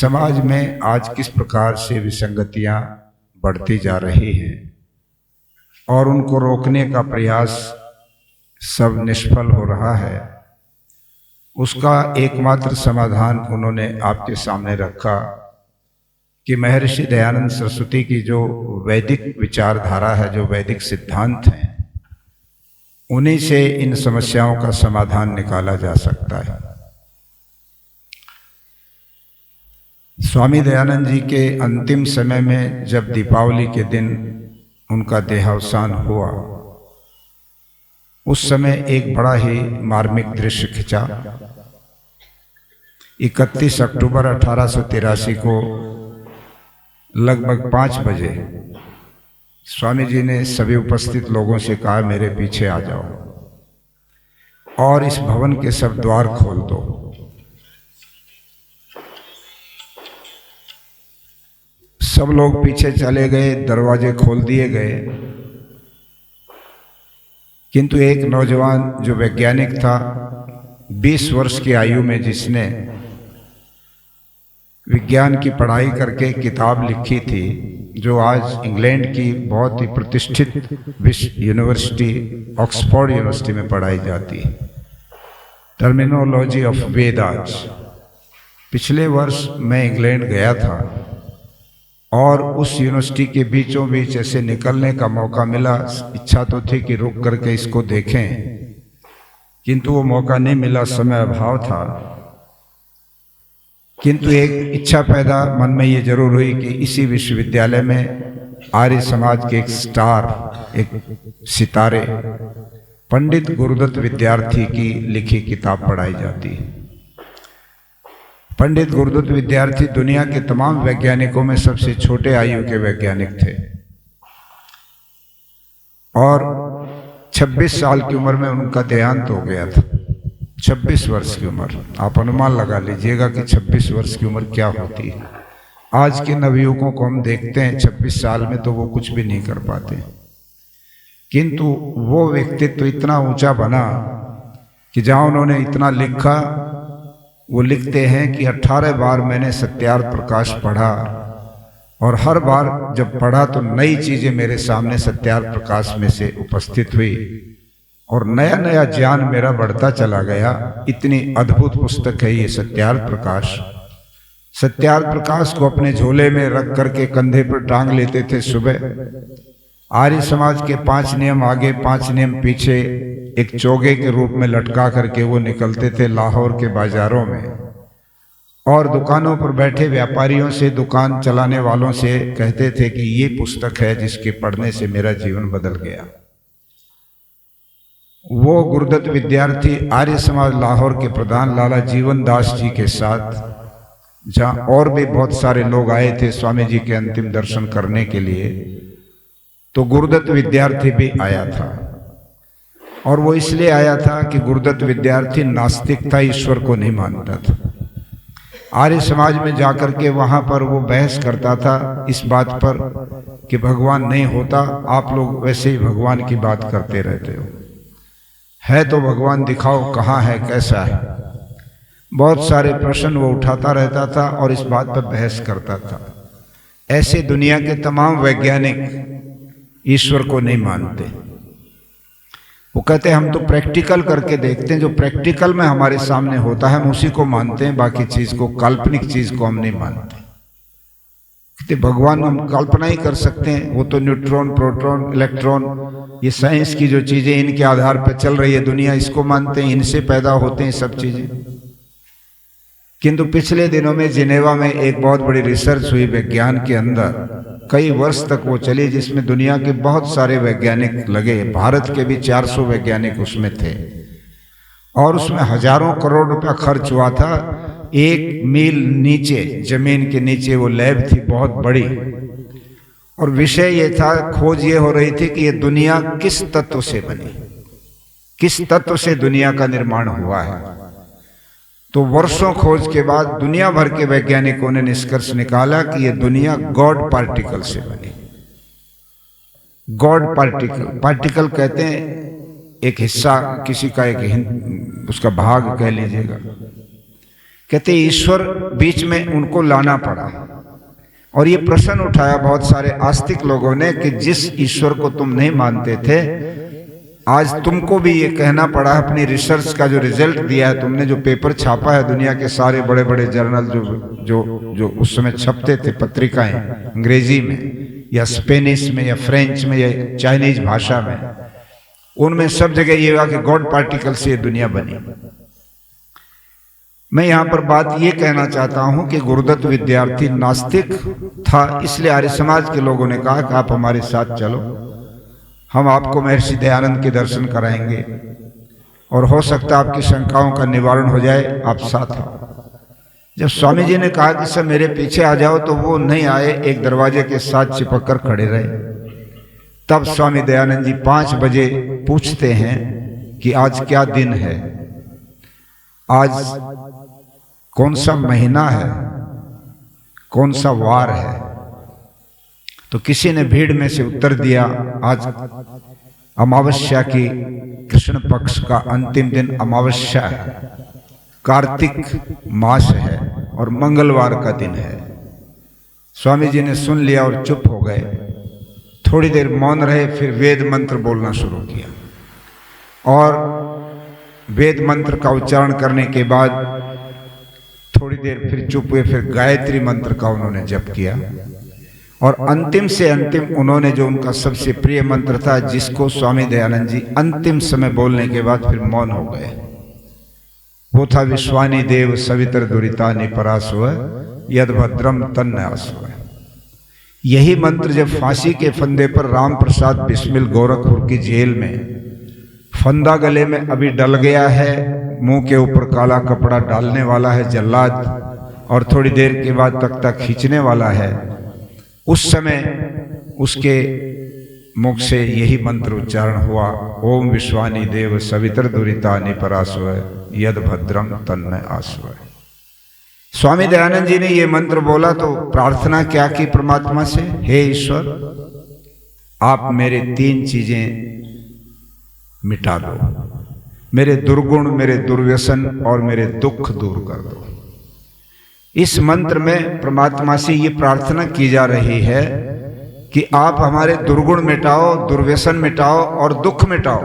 समाज में आज किस प्रकार से विसंगतियां बढ़ती जा रही हैं और उनको रोकने का प्रयास सब निष्फल हो रहा है, उसका एकमात्र समाधान उन्होंने आपके सामने रखा कि महर्षि दयानंद सरस्वती की जो वैदिक विचारधारा है, जो वैदिक सिद्धांत हैं, उन्हीं से इन समस्याओं का समाधान निकाला जा सकता है। स्वामी दयानंद जी के अंतिम समय में जब दीपावली के दिन उनका देहावसान हुआ, उस समय एक बड़ा ही मार्मिक दृश्य खिंचा। 31 अक्टूबर 1883 को लगभग 5 बजे स्वामी जी ने सभी उपस्थित लोगों से कहा, मेरे पीछे आ जाओ और इस भवन के सब द्वार खोल दो। सब लोग पीछे चले गए, दरवाजे खोल दिए गए, किंतु एक नौजवान जो वैज्ञानिक था, 20 वर्ष की आयु में जिसने विज्ञान की पढ़ाई करके किताब लिखी थी, जो आज इंग्लैंड की बहुत ही प्रतिष्ठित विश्व यूनिवर्सिटी ऑक्सफोर्ड यूनिवर्सिटी में पढ़ाई जाती है, टर्मिनोलॉजी ऑफ वेदास। पिछले वर्ष मैं इंग्लैंड गया था और उस यूनिवर्सिटी के बीचों बीच ऐसे निकलने का मौका मिला। इच्छा तो थी कि रुक करके इसको देखें, किंतु वो मौका नहीं मिला, समय अभाव था। किंतु एक इच्छा पैदा मन में ये जरूर हुई कि इसी विश्वविद्यालय में आर्य समाज के एक स्टार, एक सितारे पंडित गुरुदत्त विद्यार्थी की लिखी किताब पढ़ाई जाती है। पंडित गुरुदत्त विद्यार्थी दुनिया के तमाम वैज्ञानिकों में सबसे छोटे आयु के वैज्ञानिक थे और 26 साल की उम्र में उनका देहांत हो गया था। 26 वर्ष की उम्र, आप अनुमान लगा लीजिएगा कि 26 वर्ष की उम्र क्या होती है। आज के नवयुवकों को हम देखते हैं 26 साल में तो वो कुछ भी नहीं कर पाते, किंतु वो व्यक्तित्व इतना ऊंचा बना कि जहां उन्होंने इतना लिखा, वो लिखते हैं कि 18 बार मैंने सत्यार्थ प्रकाश पढ़ा और हर बार जब पढ़ा तो नई चीजें मेरे सामने सत्यार्थ प्रकाश में से उपस्थित हुई और नया नया ज्ञान मेरा बढ़ता चला गया। इतनी अद्भुत पुस्तक है ये सत्यार्थ प्रकाश। सत्यार्थ प्रकाश को अपने झोले में रख करके कंधे पर टांग लेते थे सुबह। आर्य समाज के 5 नियम आगे 5 नियम पीछे एक चोगे के रूप में लटका करके वो निकलते थे लाहौर के बाजारों में और दुकानों पर बैठे व्यापारियों से, दुकान चलाने वालों से कहते थे कि ये पुस्तक है जिसके पढ़ने से मेरा जीवन बदल गया। वो गुरुदत्त विद्यार्थी आर्य समाज लाहौर के प्रधान लाला जीवन दास जी के साथ, जहां और भी बहुत सारे लोग आए थे स्वामी जी के अंतिम दर्शन करने के लिए, तो गुरुदत्त विद्यार्थी भी आया था। और वो इसलिए आया था कि गुरुदत्त विद्यार्थी नास्तिक था, ईश्वर को नहीं मानता था। आर्य समाज में जाकर के वहां पर वो बहस करता था इस बात पर कि भगवान नहीं होता, आप लोग वैसे ही भगवान की बात करते रहते हो, है तो भगवान दिखाओ कहाँ है, कैसा है। बहुत सारे प्रश्न वो उठाता रहता था और इस बात पर बहस करता था। ऐसे दुनिया के तमाम वैज्ञानिक ईश्वर को नहीं मानते। वो कहते हैं हम तो प्रैक्टिकल करके देखते हैं, जो प्रैक्टिकल में हमारे सामने होता है हम उसी को मानते हैं, बाकी चीज को, काल्पनिक चीज को हम नहीं मानते। कहते भगवान हम कल्पना ही कर सकते हैं, वो तो न्यूट्रॉन, प्रोटॉन, इलेक्ट्रॉन, ये साइंस की जो चीजें इनके आधार पर चल रही है दुनिया, इसको मानते हैं, इनसे पैदा होते हैं सब चीजें। किंतु पिछले दिनों में जिनेवा में एक बहुत बड़ी रिसर्च हुई विज्ञान के अंदर, कई वर्ष तक वो चली, जिसमें दुनिया के बहुत सारे वैज्ञानिक लगे। भारत के भी 400 वैज्ञानिक उसमें थे और उसमें हजारों करोड़ रुपया खर्च हुआ था। 1 मील नीचे, जमीन के नीचे वो लैब थी बहुत बड़ी, और विषय ये था, खोज ये हो रही थी कि ये दुनिया किस तत्व से बनी, किस तत्व से दुनिया का निर्माण हुआ है। तो वर्षों खोज के बाद दुनिया भर के वैज्ञानिकों ने निष्कर्ष निकाला कि यह दुनिया गॉड पार्टिकल से बनी। गॉड पार्टिकल, पार्टिकल कहते हैं एक हिस्सा, किसी का एक उसका भाग कह लीजिएगा, कहते ईश्वर बीच में उनको लाना पड़ा। और ये प्रश्न उठाया बहुत सारे आस्तिक लोगों ने कि जिस ईश्वर को तुम नहीं मानते थे, आज तुमको भी ये कहना पड़ा। अपनी रिसर्च का जो रिजल्ट दिया है तुमने, जो पेपर छापा है, दुनिया के सारे बड़े बड़े जर्नल जो उस समय छपते थे, पत्रिकाएं अंग्रेजी में या स्पेनिश में या फ्रेंच में या चाइनीज भाषा में, उनमें सब जगह ये हुआ कि गॉड पार्टिकल से ये दुनिया बनी। मैं यहां पर बात ये कहना चाहता हूं कि गुरुदत्त विद्यार्थी नास्तिक था, इसलिए आर्य समाज के लोगों ने कहा कि आप हमारे साथ चलो, हम आपको महर्षि दयानंद के दर्शन कराएंगे और हो सकता है आपकी शंकाओं का निवारण हो जाए, आप साथ आओ। जब स्वामी जी ने कहा कि सब मेरे पीछे आ जाओ, तो वो नहीं आए, एक दरवाजे के साथ चिपक कर खड़े रहे। तब स्वामी दयानंद जी 5 बजे पूछते हैं कि आज क्या दिन है, आज कौन सा महीना है, कौन सा वार है। तो किसी ने भीड़ में से उत्तर दिया, आज अमावस्या की कृष्ण पक्ष का अंतिम दिन अमावस्या है, कार्तिक मास है और मंगलवार का दिन है। स्वामी जी ने सुन लिया और चुप हो गए। थोड़ी देर मौन रहे, फिर वेद मंत्र बोलना शुरू किया और वेद मंत्र का उच्चारण करने के बाद थोड़ी देर फिर चुप हुए, फिर गायत्री मंत्र का उन्होंने जप किया और अंतिम से अंतिम उन्होंने जो उनका सबसे प्रिय मंत्र था, जिसको स्वामी दयानंद जी अंतिम समय बोलने के बाद फिर मौन हो गए, वो था विश्वानी देव सवितर दुरितानि परासुव यद भद्रम तन्न आसुव। यही मंत्र जब फांसी के फंदे पर राम प्रसाद बिस्मिल गोरखपुर की जेल में फंदा गले में अभी डल गया है, मुंह के ऊपर काला कपड़ा डालने वाला है जल्लाद और थोड़ी देर के बाद तख्ता खींचने वाला है, उस समय उसके मुख से यही मंत्र उच्चारण हुआ, ओम विश्वानी देव सवितर दुरितानि परासुव यद भद्रम तन्न आसुव। स्वामी दयानंद जी ने ये मंत्र बोला तो प्रार्थना क्या की परमात्मा से, हे ईश्वर आप मेरे 3 चीजें मिटा दो, मेरे दुर्गुण, मेरे दुर्व्यसन और मेरे दुख दूर कर दो। इस मंत्र में परमात्मा से ये प्रार्थना की जा रही है कि आप हमारे दुर्गुण मिटाओ, दुर्व्यसन मिटाओ और दुख मिटाओ।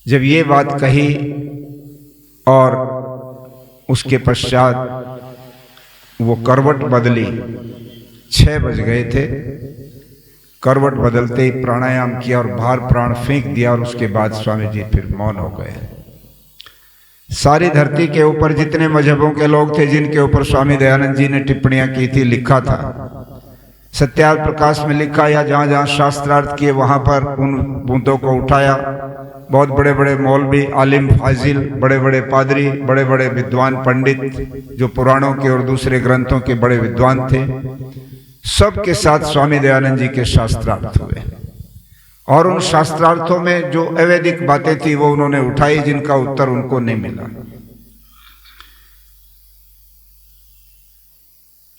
जब ये बात कही और उसके पश्चात वो करवट बदली, 6 बज गए थे, करवट बदलते ही प्राणायाम किया और बाहर प्राण फेंक दिया और उसके बाद स्वामी जी फिर मौन हो गए। सारी धरती के ऊपर जितने मजहबों के लोग थे जिनके ऊपर स्वामी दयानंद जी ने टिप्पणियां की थी, लिखा था, सत्यार्थ प्रकाश में लिखा, या जहां जहां शास्त्रार्थ किए वहां पर उन बूंदों को उठाया। बहुत बड़े बड़े मौलवी, आलिम, फाजिल, बड़े बड़े पादरी, बड़े बड़े विद्वान पंडित जो पुराणों के और दूसरे ग्रंथों के बड़े विद्वान थे, सबके साथ स्वामी दयानंद जी के शास्त्रार्थ हुए और उन शास्त्रार्थों में जो अवैधिक बातें थी वो उन्होंने उठाई, जिनका उत्तर उनको नहीं मिला।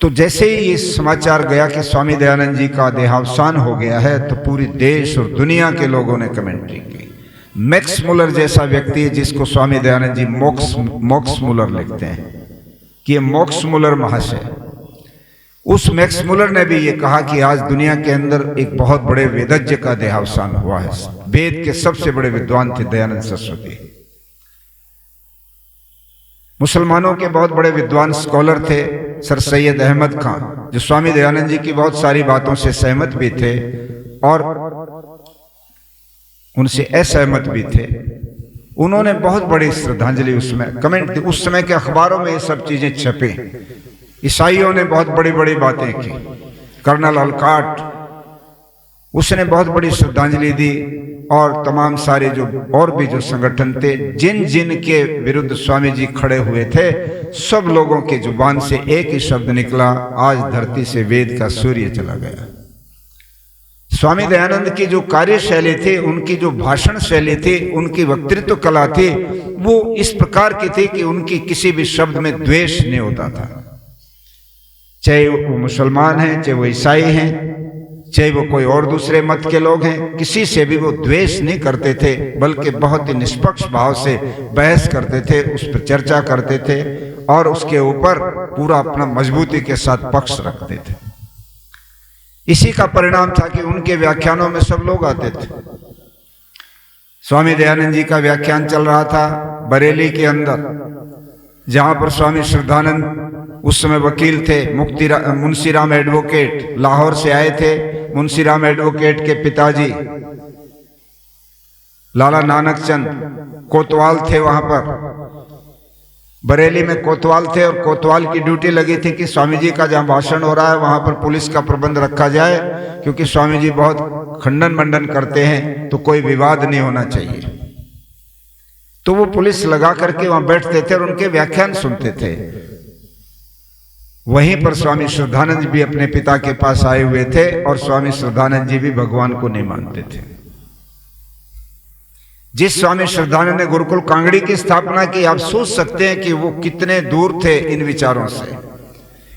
तो जैसे ही ये समाचार गया कि स्वामी दयानंद जी का देहावसान हो गया है, तो पूरी देश और दुनिया के लोगों ने कमेंट्री की। मैक्स मुलर जैसा व्यक्ति है जिसको स्वामी दयानंद जी मोक्स मुलर लिखते हैं कि ये मोक्स मुलर महाशय, उस मैक्स मुलर ने भी ये कहा कि आज दुनिया के अंदर एक बहुत बड़े वेदज्ञ का देहावसान हुआ है। वेद के सबसे बड़े विद्वान थे दयानंद सरस्वती। मुसलमानों के बहुत बड़े विद्वान स्कॉलर थे सर सैयद अहमद खान, जो स्वामी दयानंद जी की बहुत सारी बातों से सहमत भी थे और उनसे असहमत भी थे। उन्होंने बहुत बड़ी श्रद्धांजलि उसमें कमेंट दी। उस समय के अखबारों में ये सब चीजें छपे। ईसाइयों ने बहुत बड़ी बड़ी बातें की। कर्नल अलकाट, उसने बहुत बड़ी श्रद्धांजलि दी और तमाम सारे जो और भी जो संगठन थे, जिन जिन के विरुद्ध स्वामी जी खड़े हुए थे, सब लोगों के जुबान से एक ही शब्द निकला, आज धरती से वेद का सूर्य चला गया। स्वामी दयानंद की जो कार्यशैली थी, उनकी जो भाषण शैली थी, उनकी वक्तृत्व कला थी, वो इस प्रकार की थी कि उनकी किसी भी शब्द में द्वेष नहीं होता था। चाहे वो मुसलमान हैं, चाहे वो ईसाई हैं, चाहे वो कोई और दूसरे मत के लोग हैं, किसी से भी वो द्वेष नहीं करते थे, बल्कि बहुत ही निष्पक्ष भाव से बहस करते थे, उस पर चर्चा करते थे और उसके ऊपर पूरा अपना मजबूती के साथ पक्ष रखते थे। इसी का परिणाम था कि उनके व्याख्यानों में सब लोग आते थे। स्वामी दयानंद जी का व्याख्यान चल रहा था बरेली के अंदर, जहां पर स्वामी श्रद्धानंद उस समय वकील थे, मुंशीराम एडवोकेट लाहौर से आए थे। मुंशीराम एडवोकेट के पिताजी लाला नानक चंद कोतवाल थे। वहां पर बरेली में कोतवाल थे और कोतवाल की ड्यूटी लगी थी कि स्वामी जी का जहां भाषण हो रहा है वहां पर पुलिस का प्रबंध रखा जाए, क्योंकि स्वामी जी बहुत खंडन मंडन करते हैं तो कोई विवाद नहीं होना चाहिए। तो वो पुलिस लगा करके वहां बैठते थे और उनके व्याख्यान सुनते थे। वहीं पर स्वामी श्रद्धानंद भी अपने पिता के पास आए हुए थे और स्वामी श्रद्धानंद जी भी भगवान को नहीं मानते थे। जिस स्वामी श्रद्धानंद ने गुरुकुल कांगड़ी की स्थापना की, आप सोच सकते हैं कि वो कितने दूर थे इन विचारों से।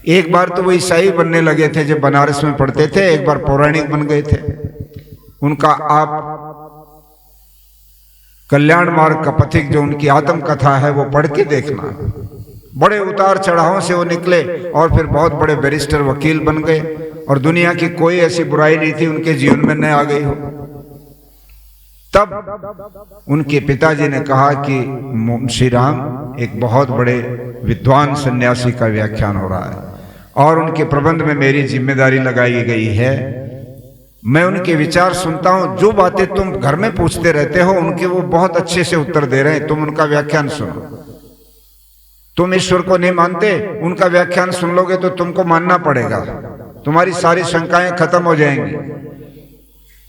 एक बार तो वो ईसाई बनने लगे थे जब बनारस में पढ़ते थे, एक बार पौराणिक बन गए थे। उनका आप कल्याण मार्ग का पथिक, जो उनकी आत्मकथा है, वो पढ़ के देखना। बड़े उतार चढ़ावों से वो निकले और फिर बहुत बड़े बैरिस्टर वकील बन गए और दुनिया की कोई ऐसी बुराई नहीं थी उनके जीवन में न आ गई हो। तब उनके पिताजी ने कहा कि मुंशीराम, एक बहुत बड़े विद्वान सन्यासी का व्याख्यान हो रहा है और उनके प्रबंध में मेरी जिम्मेदारी लगाई गई है। मैं उनके विचार सुनता हूं, जो बातें तुम घर में पूछते रहते हो उनके वो बहुत अच्छे से उत्तर दे रहे हैं, तुम उनका व्याख्यान सुनो। तुम ईश्वर को नहीं मानते, उनका व्याख्यान सुन लोगे तो तुमको मानना पड़ेगा, तुम्हारी सारी शंकाएं खत्म हो जाएंगी।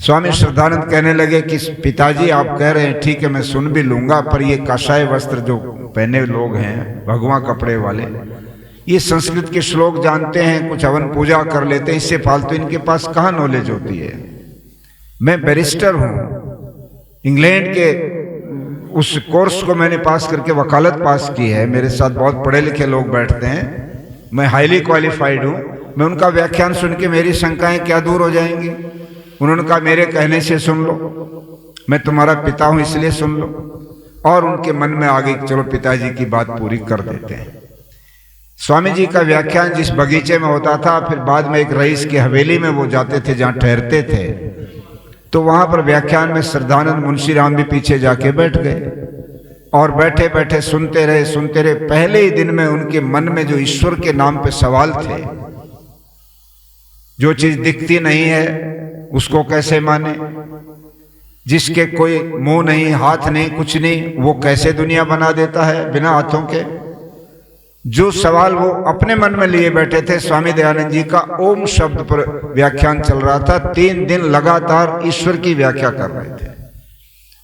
स्वामी श्रद्धानंद कहने लगे कि पिताजी आप कह रहे हैं ठीक है, मैं सुन भी लूंगा, पर ये काशाय वस्त्र जो पहने लोग हैं, भगवा कपड़े वाले, ये संस्कृत के श्लोक जानते हैं, कुछ हवन पूजा कर लेते हैं, इससे फालतू इनके पास कहाँ नॉलेज होती है। मैं बैरिस्टर हूं, इंग्लैंड के उस कोर्स को मैंने पास करके वकालत पास की है, मेरे साथ बहुत पढ़े लिखे लोग बैठते हैं, मैं हाईली क्वालिफाइड हूं। मैं उनका व्याख्यान सुन के मेरी शंकाएं क्या दूर हो जाएंगी। उन्होंने कहा मेरे कहने से सुन लो, मैं तुम्हारा पिता हूं इसलिए सुन लो। और उनके मन में आ गई चलो पिताजी की बात पूरी कर देते हैं। स्वामी जी का व्याख्यान जिस बगीचे में होता था, फिर बाद में एक रईस की हवेली में वो जाते थे जहां ठहरते थे, तो वहां पर व्याख्यान में श्रद्धानंद मुंशीराम भी पीछे जाके बैठ गए और बैठे बैठे सुनते रहे। पहले ही दिन में उनके मन में जो ईश्वर के नाम पे सवाल थे, जो चीज दिखती नहीं है उसको कैसे माने, जिसके कोई मुंह नहीं, हाथ नहीं, कुछ नहीं, वो कैसे दुनिया बना देता है बिना हाथों के। जो सवाल वो अपने मन में लिए बैठे थे, स्वामी दयानंद जी का ओम शब्द पर व्याख्यान चल रहा था। 3 दिन लगातार ईश्वर की व्याख्या कर रहे थे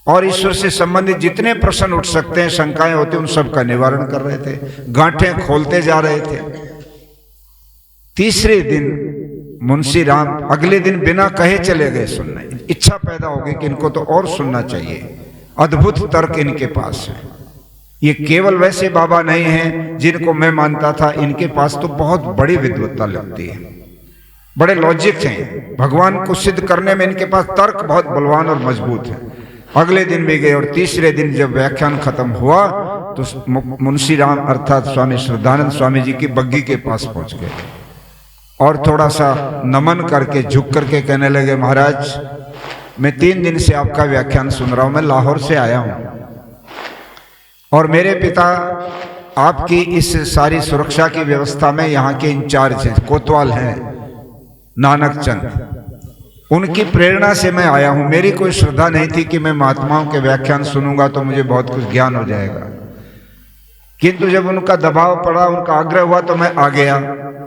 और ईश्वर से संबंधित जितने प्रश्न उठ सकते हैं, शंकाएं होती, उन सब का निवारण कर रहे थे, गांठें खोलते जा रहे थे। तीसरे दिन मुंशीराम अगले दिन बिना कहे चले गए सुनने। इच्छा पैदा हो गई कि इनको तो और सुनना चाहिए, अद्भुत तर्क इनके पास है, ये केवल वैसे बाबा नहीं हैं जिनको मैं मानता था, इनके पास तो बहुत बड़ी विद्वत्ता लगती है, बड़े लॉजिक हैं, भगवान को सिद्ध करने में इनके पास तर्क बहुत बलवान और मजबूत है। अगले दिन भी गए और तीसरे दिन जब व्याख्यान खत्म हुआ तो मुंशीराम अर्थात स्वामी श्रद्धानंद स्वामी जी की बग्गी के पास पहुंच गए और थोड़ा सा नमन करके झुक करके कहने लगे, महाराज मैं 3 दिन से आपका व्याख्यान सुन रहा हूं, मैं लाहौर से आया हूं और मेरे पिता आपकी इस सारी सुरक्षा की व्यवस्था में यहाँ के इंचार्ज हैं, कोतवाल हैं नानक चंद, उनकी प्रेरणा से मैं आया हूं। मेरी कोई श्रद्धा नहीं थी कि मैं महात्माओं के व्याख्यान सुनूंगा तो मुझे बहुत कुछ ज्ञान हो जाएगा, किंतु जब उनका दबाव पड़ा, उनका आग्रह हुआ तो मैं आ गया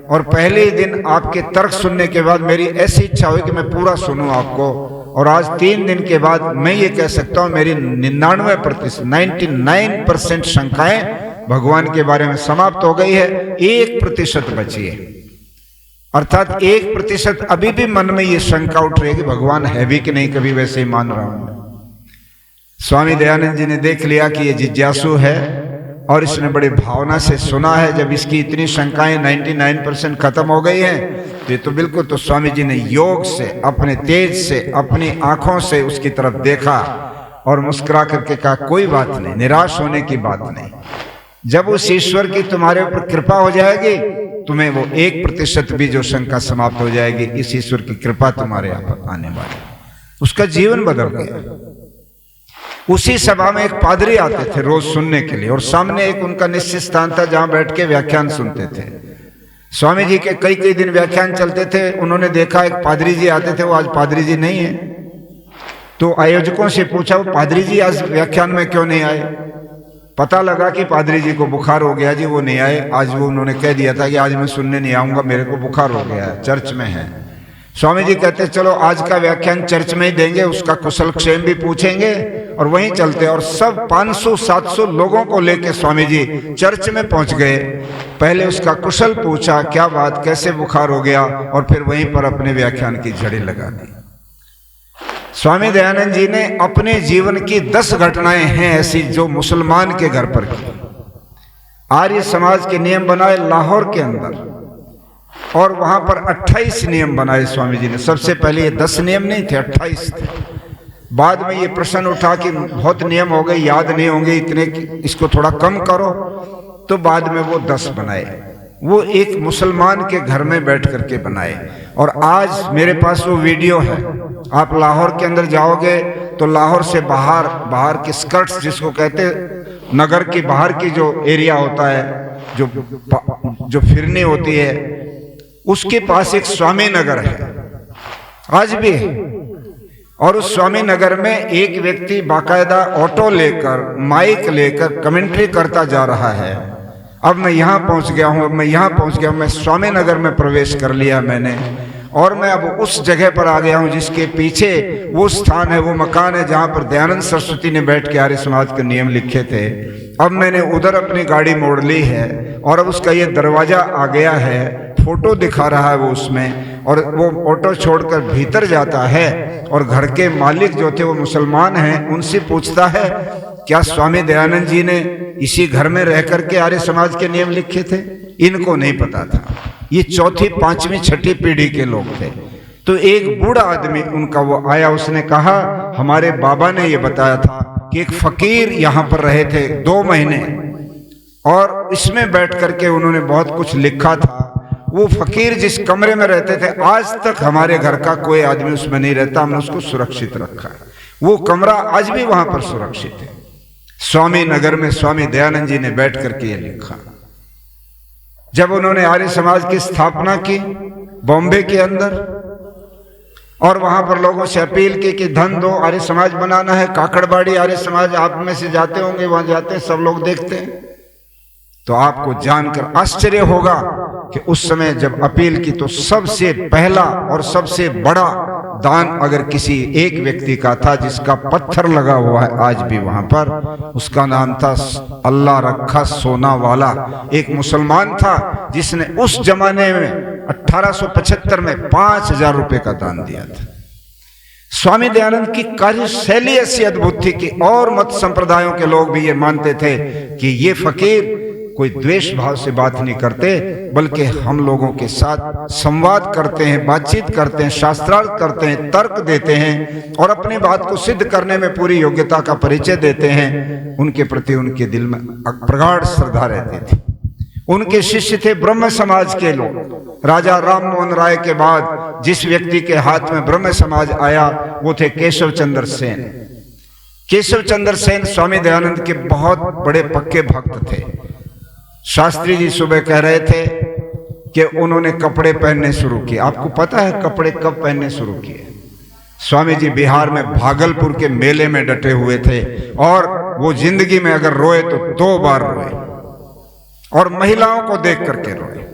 और पहले ही दिन आपके तर्क सुनने के बाद मेरी ऐसी इच्छा हुई कि मैं पूरा सुनूं आपको। और आज 3 दिन के बाद मैं ये कह सकता हूं मेरी 99% शंकाएं भगवान के बारे में समाप्त हो गई है, 1% बची है। अर्थात 1% अभी भी मन में ये शंका उठ रही है कि भगवान है भी कि नहीं, कभी वैसे ही मान रहा हूं। स्वामी दयानंद जी ने देख लिया कि ये जिज्ञासु है और इसने बड़ी भावना से सुना है। जब इसकी इतनी शंकाएं 99% खत्म हो गई हैं ये तो बिल्कुल, तो स्वामी जी ने योग से, अपने तेज से, अपनी आंखों से उसकी तरफ देखा और मुस्कुरा करके कहा कोई बात नहीं, निराश होने की बात नहीं। जब उस ईश्वर की तुम्हारे ऊपर कृपा हो जाएगी, तुम्हें वो 1% भी जो शंका समाप्त हो जाएगी। इस ईश्वर की कृपा तुम्हारे यहाँ पर आने वाली। उसका जीवन बदल गया। उसी सभा में एक पादरी आते थे रोज सुनने के लिए, और सामने एक उनका निश्चित स्थान था जहां बैठ के व्याख्यान सुनते थे। स्वामी जी के कई कई दिन व्याख्यान चलते थे। उन्होंने देखा एक पादरी जी आते थे, वो आज पादरी जी नहीं है। तो आयोजकों से पूछा, वो पादरी जी आज व्याख्यान में क्यों नहीं आए? पता लगा कि पादरी जी को बुखार हो गया जी, वो नहीं आए। आज वो उन्होंने कह दिया था कि आज मैं सुनने नहीं आऊंगा, मेरे को बुखार हो गया है, चर्च में है। स्वामी जी कहते चलो आज का व्याख्यान चर्च में ही देंगे, उसका कुशल क्षेम भी पूछेंगे और वहीं चलते। और सब 500-700 लोगों को लेके स्वामी जी चर्च में पहुंच गए। पहले उसका कुशल पूछा, क्या बात, कैसे बुखार हो गया, और फिर वहीं पर अपने व्याख्यान की झड़ी लगा दी। स्वामी दयानंद जी ने अपने जीवन की 10 घटनाएं हैं ऐसी जो मुसलमान के घर पर की। आर्य समाज के नियम बनाए लाहौर के अंदर, और वहां पर 28 नियम बनाए स्वामी जी ने। सबसे पहले ये 10 नियम नहीं थे, 28 थे। बाद में ये प्रश्न उठा कि बहुत नियम हो गए, याद नहीं होंगे इतने, इसको थोड़ा कम करो, तो बाद में वो 10 बनाए। वो एक मुसलमान के घर में बैठ करके बनाए। और आज मेरे पास वो वीडियो है। आप लाहौर के अंदर जाओगे तो लाहौर से बाहर के स्कर्ट्स जिसको कहते, नगर की बाहर की जो एरिया होता है, जो फिरनी होती है, उसके पास एक स्वामी नगर है, आज भी है। और उस स्वामी नगर में एक व्यक्ति बाकायदा ऑटो लेकर, माइक लेकर कमेंट्री करता जा रहा है। अब मैं यहां पहुंच गया हूं, अब मैं यहां पहुंच गया हूं, मैं स्वामी नगर में प्रवेश कर लिया मैंने, और मैं अब उस जगह पर आ गया हूं जिसके पीछे वो स्थान है, वो मकान है जहां पर दयानंद सरस्वती ने बैठ के आर्य समाज के नियम लिखे थे। अब मैंने उधर अपनी गाड़ी मोड़ ली है और अब उसका ये दरवाजा आ गया है, फोटो दिखा रहा है वो उसमें, और वो ऑटो छोड़कर भीतर जाता है और घर के मालिक जो थे वो मुसलमान हैं, उनसे पूछता है क्या स्वामी दयानंद जी ने इसी घर में रह करके आर्य समाज के नियम लिखे थे? इनको नहीं पता था, ये 4ठी, 5वीं, 6ठी पीढ़ी के लोग थे। तो एक बूढ़ा आदमी उनका वो आया, उसने कहा हमारे बाबा ने ये बताया था कि एक फकीर यहाँ पर रहे थे 2 महीने, और इसमें बैठ करके उन्होंने बहुत कुछ लिखा था। वो फकीर जिस कमरे में रहते थे, आज तक हमारे घर का कोई आदमी उसमें नहीं रहता, हमने उसको सुरक्षित रखा है। वो कमरा आज भी वहां पर सुरक्षित है। स्वामी नगर में स्वामी दयानंद जी ने बैठ करके ये लिखा। जब उन्होंने आर्य समाज की स्थापना की बॉम्बे के अंदर, और वहां पर लोगों से अपील की कि धन दो, आर्य समाज बनाना है। काकड़बाड़ी आर्य समाज, आप में से जाते होंगे, वहां जाते हैं, सब लोग देखते हैं। तो आपको जानकर आश्चर्य होगा कि उस समय जब अपील की तो सबसे पहला और सबसे बड़ा दान अगर किसी एक व्यक्ति का था, जिसका पत्थर लगा हुआ है आज भी वहां पर, उसका नाम था अल्लाह रखा सोना वाला। एक मुसलमान था जिसने उस जमाने में 1875 में 5000 रुपए का दान दिया था। स्वामी दयानंद की कार्यशैली ऐसी अद्भुत थी कि और मत संप्रदायों के लोग भी ये मानते थे कि ये फकीर कोई द्वेष भाव से बात नहीं करते, बल्कि हम लोगों के साथ संवाद करते हैं, बातचीत करते हैं, शास्त्रार्थ करते हैं, तर्क देते हैं, और अपनी बात को सिद्ध करने में पूरी योग्यता का परिचय देते हैं। उनके प्रति उनके दिल में प्रगाढ़ श्रद्धा रहती थी। उनके शिष्य थे ब्रह्म समाज के लोग। राजा राम मोहन राय के बाद जिस व्यक्ति के हाथ में ब्रह्म समाज आया वो थे केशव चंद्र सेन। केशव चंद्र सेन स्वामी दयानंद के बहुत बड़े पक्के भक्त थे। शास्त्री जी सुबह कह रहे थे कि उन्होंने कपड़े पहनने शुरू किए। आपको पता है कपड़े कब पहनने शुरू किए? स्वामी जी बिहार में भागलपुर के मेले में डटे हुए थे, और वो जिंदगी में अगर रोए तो 2 बार रोए, और महिलाओं को देख करके रोए।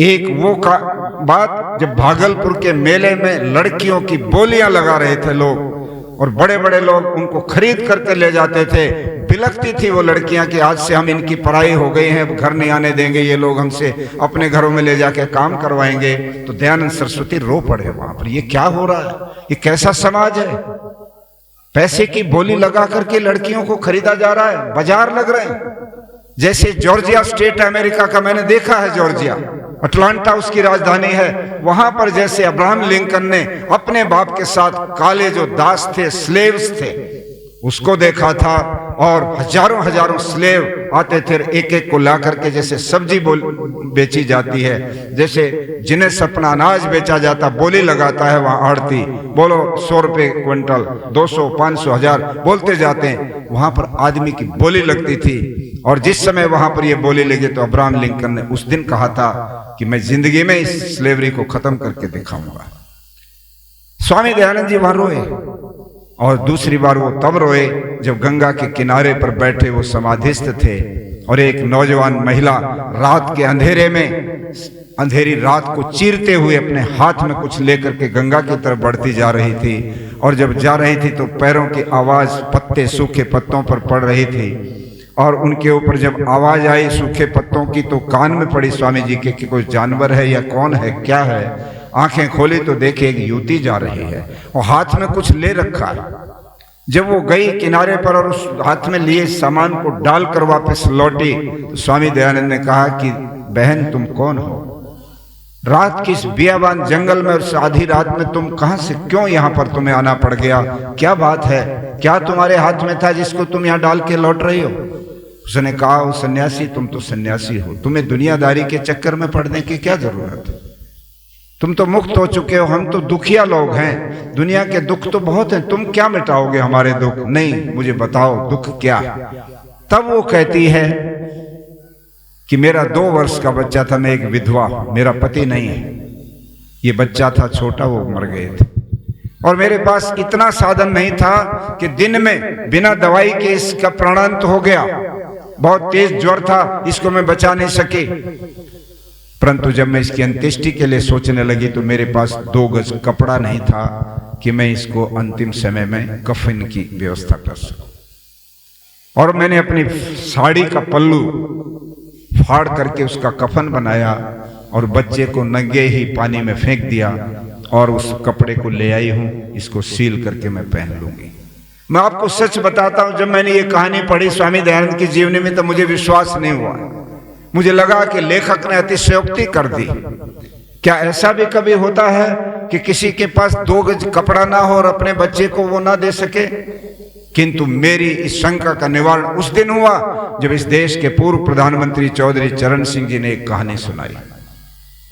एक वो का बात जब भागलपुर के मेले में लड़कियों की बोलियां लगा रहे थे लोग, और बड़े बड़े लोग उनको खरीद करके ले जाते थे। बिलखती थी वो लड़कियां कि आज से हम इनकी पढ़ाई हो गई है, घर नहीं आने देंगे ये लोग, हमसे अपने घरों में ले जाके काम करवाएंगे। तो दयानंद सरस्वती रो पड़े वहां पर, ये क्या हो रहा है, ये कैसा समाज है? पैसे की बोली लगा करके लड़कियों को खरीदा जा रहा है, बाजार लग रहे हैं। जैसे जॉर्जिया स्टेट अमेरिका का, मैंने देखा है जॉर्जिया, अटलांटा उसकी राजधानी है। वहां पर जैसे अब्राहम लिंकन ने अपने बाप के साथ काले जो दास थे, स्लेव्स थे, उसको देखा था, और हजारों हजारों स्लेव आते थे, एक एक को ला करके जैसे सब्जी बेची जाती है, जैसे जिन्हें सपना अनाज बेचा जाता, बोली लगाता है वहां आड़ती, बोलो 100 रुपए क्विंटल, 200, 500, 1000 बोलते जाते हैं। वहां पर आदमी की बोली लगती थी, और जिस समय वहां पर यह बोली लगी तो अब्राहम लिंकन ने उस दिन कहा था कि मैं जिंदगी में इस स्लेवरी को खत्म करके दिखाऊंगा। स्वामी दयानंद जी वहां रोए, और दूसरी बार वो तब रोए जब गंगा के किनारे पर बैठे वो समाधिस्थ थे, और एक नौजवान महिला रात के अंधेरे में, अंधेरी रात को चीरते हुए अपने हाथ में कुछ लेकर के गंगा की तरफ बढ़ती जा रही थी, और जब जा रही थी तो पैरों की आवाज पत्ते, सूखे पत्तों पर पड़ रही थी, और उनके ऊपर जब आवाज आई सूखे पत्तों की तो कान में पड़ी स्वामी जी के कि कोई जानवर है या कौन है, क्या है। आंखें खोली तो देखे एक युवती जा रही है, और हाथ में कुछ ले रखा है। जब वो गई किनारे पर और उस हाथ में लिए सामान को डालकर वापस लौटी, तो स्वामी दयानंद ने कहा कि बहन तुम कौन हो? रात की इस बियाबान जंगल में और आधी रात में तुम कहां से, क्यों यहां पर तुम्हें आना पड़ गया? क्या बात है? क्या तुम्हारे हाथ में था जिसको तुम यहां डाल के लौट रही हो? उसने कहा, वो सन्यासी, तुम तो सन्यासी हो, तुम्हें दुनियादारी के चक्कर में पड़ने की क्या जरूरत है? तुम तो मुक्त हो चुके हो, हम तो दुखिया लोग हैं, दुनिया के दुख तो बहुत हैं, तुम क्या मिटाओगे हमारे दुख? नहीं, मुझे बताओ दुख क्या? तब वो कहती है कि मेरा 2 वर्ष का बच्चा था, मैं एक विधवा, मेरा पति नहीं है, ये बच्चा था छोटा, वो मर गए थे, और मेरे पास इतना साधन नहीं था कि दिन में बिना दवाई के इसका प्राणांत हो गया, बहुत तेज ज्वर था, इसको मैं बचा नहीं सकी। परंतु जब मैं इसकी अंत्येष्टि के लिए सोचने लगी तो मेरे पास 2 गज कपड़ा नहीं था कि मैं इसको अंतिम समय में कफन की व्यवस्था कर सकूं, और मैंने अपनी साड़ी का पल्लू फाड़ करके उसका कफन बनाया, और बच्चे को नंगे ही पानी में फेंक दिया, और उस कपड़े को ले आई हूं, इसको सील करके मैं पहन लूंगी। मैं आपको सच बताता हूं, जब मैंने ये कहानी पढ़ी स्वामी दयानंद की जीवनी में, तो मुझे विश्वास नहीं हुआ। मुझे लगा कि लेखक ने अतिशयोक्ति कर दी। क्या ऐसा भी कभी होता है कि किसी के पास 2 गज कपड़ा ना हो और अपने बच्चे को वो ना दे सके? किंतु मेरी इस शंका का निवारण उस दिन हुआ जब इस देश के पूर्व प्रधानमंत्री चौधरी चरण सिंह जी ने एक कहानी सुनाई।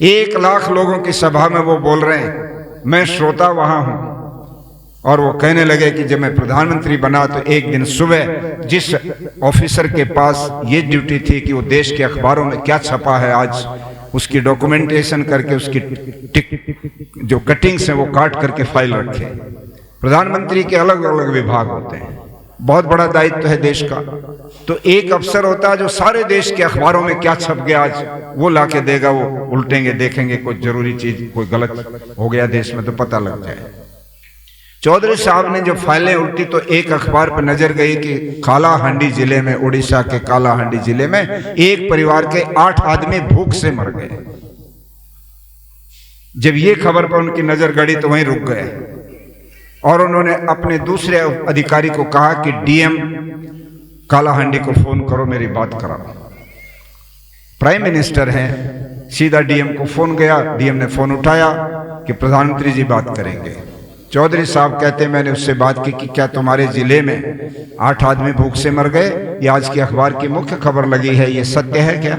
1 लाख लोगों की सभा में वो बोल रहे हैं, मैं श्रोता वहां हूं, और वो कहने लगे कि जब मैं प्रधानमंत्री बना तो एक दिन सुबह जिस ऑफिसर के पास ये ड्यूटी थी कि वो देश के अखबारों में क्या छपा है आज, उसकी डॉक्यूमेंटेशन करके उसकी जो कटिंग्स हैं वो काट करके फाइल रखे। प्रधानमंत्री के अलग अलग विभाग होते हैं, बहुत बड़ा दायित्व है देश का। तो एक अफसर होता है जो सारे देश के अखबारों में क्या छप गया आज वो लाके देगा, वो उल्टेंगे, देखेंगे कोई जरूरी चीज, कोई गलत हो गया देश में तो पता लग जाए। चौधरी साहब ने जब फाइलें उल्टी तो एक अखबार पर नजर गई कि कालाहांडी जिले में, उड़ीसा के कालाहांडी जिले में एक परिवार के 8 आदमी भूख से मर गए। जब ये खबर पर उनकी नजर गड़ी तो वहीं रुक गए, और उन्होंने अपने दूसरे अधिकारी को कहा कि डीएम कालाहांडी को फोन करो, मेरी बात कराओ। प्राइम मिनिस्टर हैं, सीधा डीएम को फोन गया, डीएम ने फोन उठाया कि प्रधानमंत्री जी बात करेंगे। चौधरी साहब कहते मैंने उससे बात की कि क्या तुम्हारे जिले में 8 आदमी भूख से मर गए, ये आज की अखबार की मुख्य खबर लगी है, ये सत्य है क्या?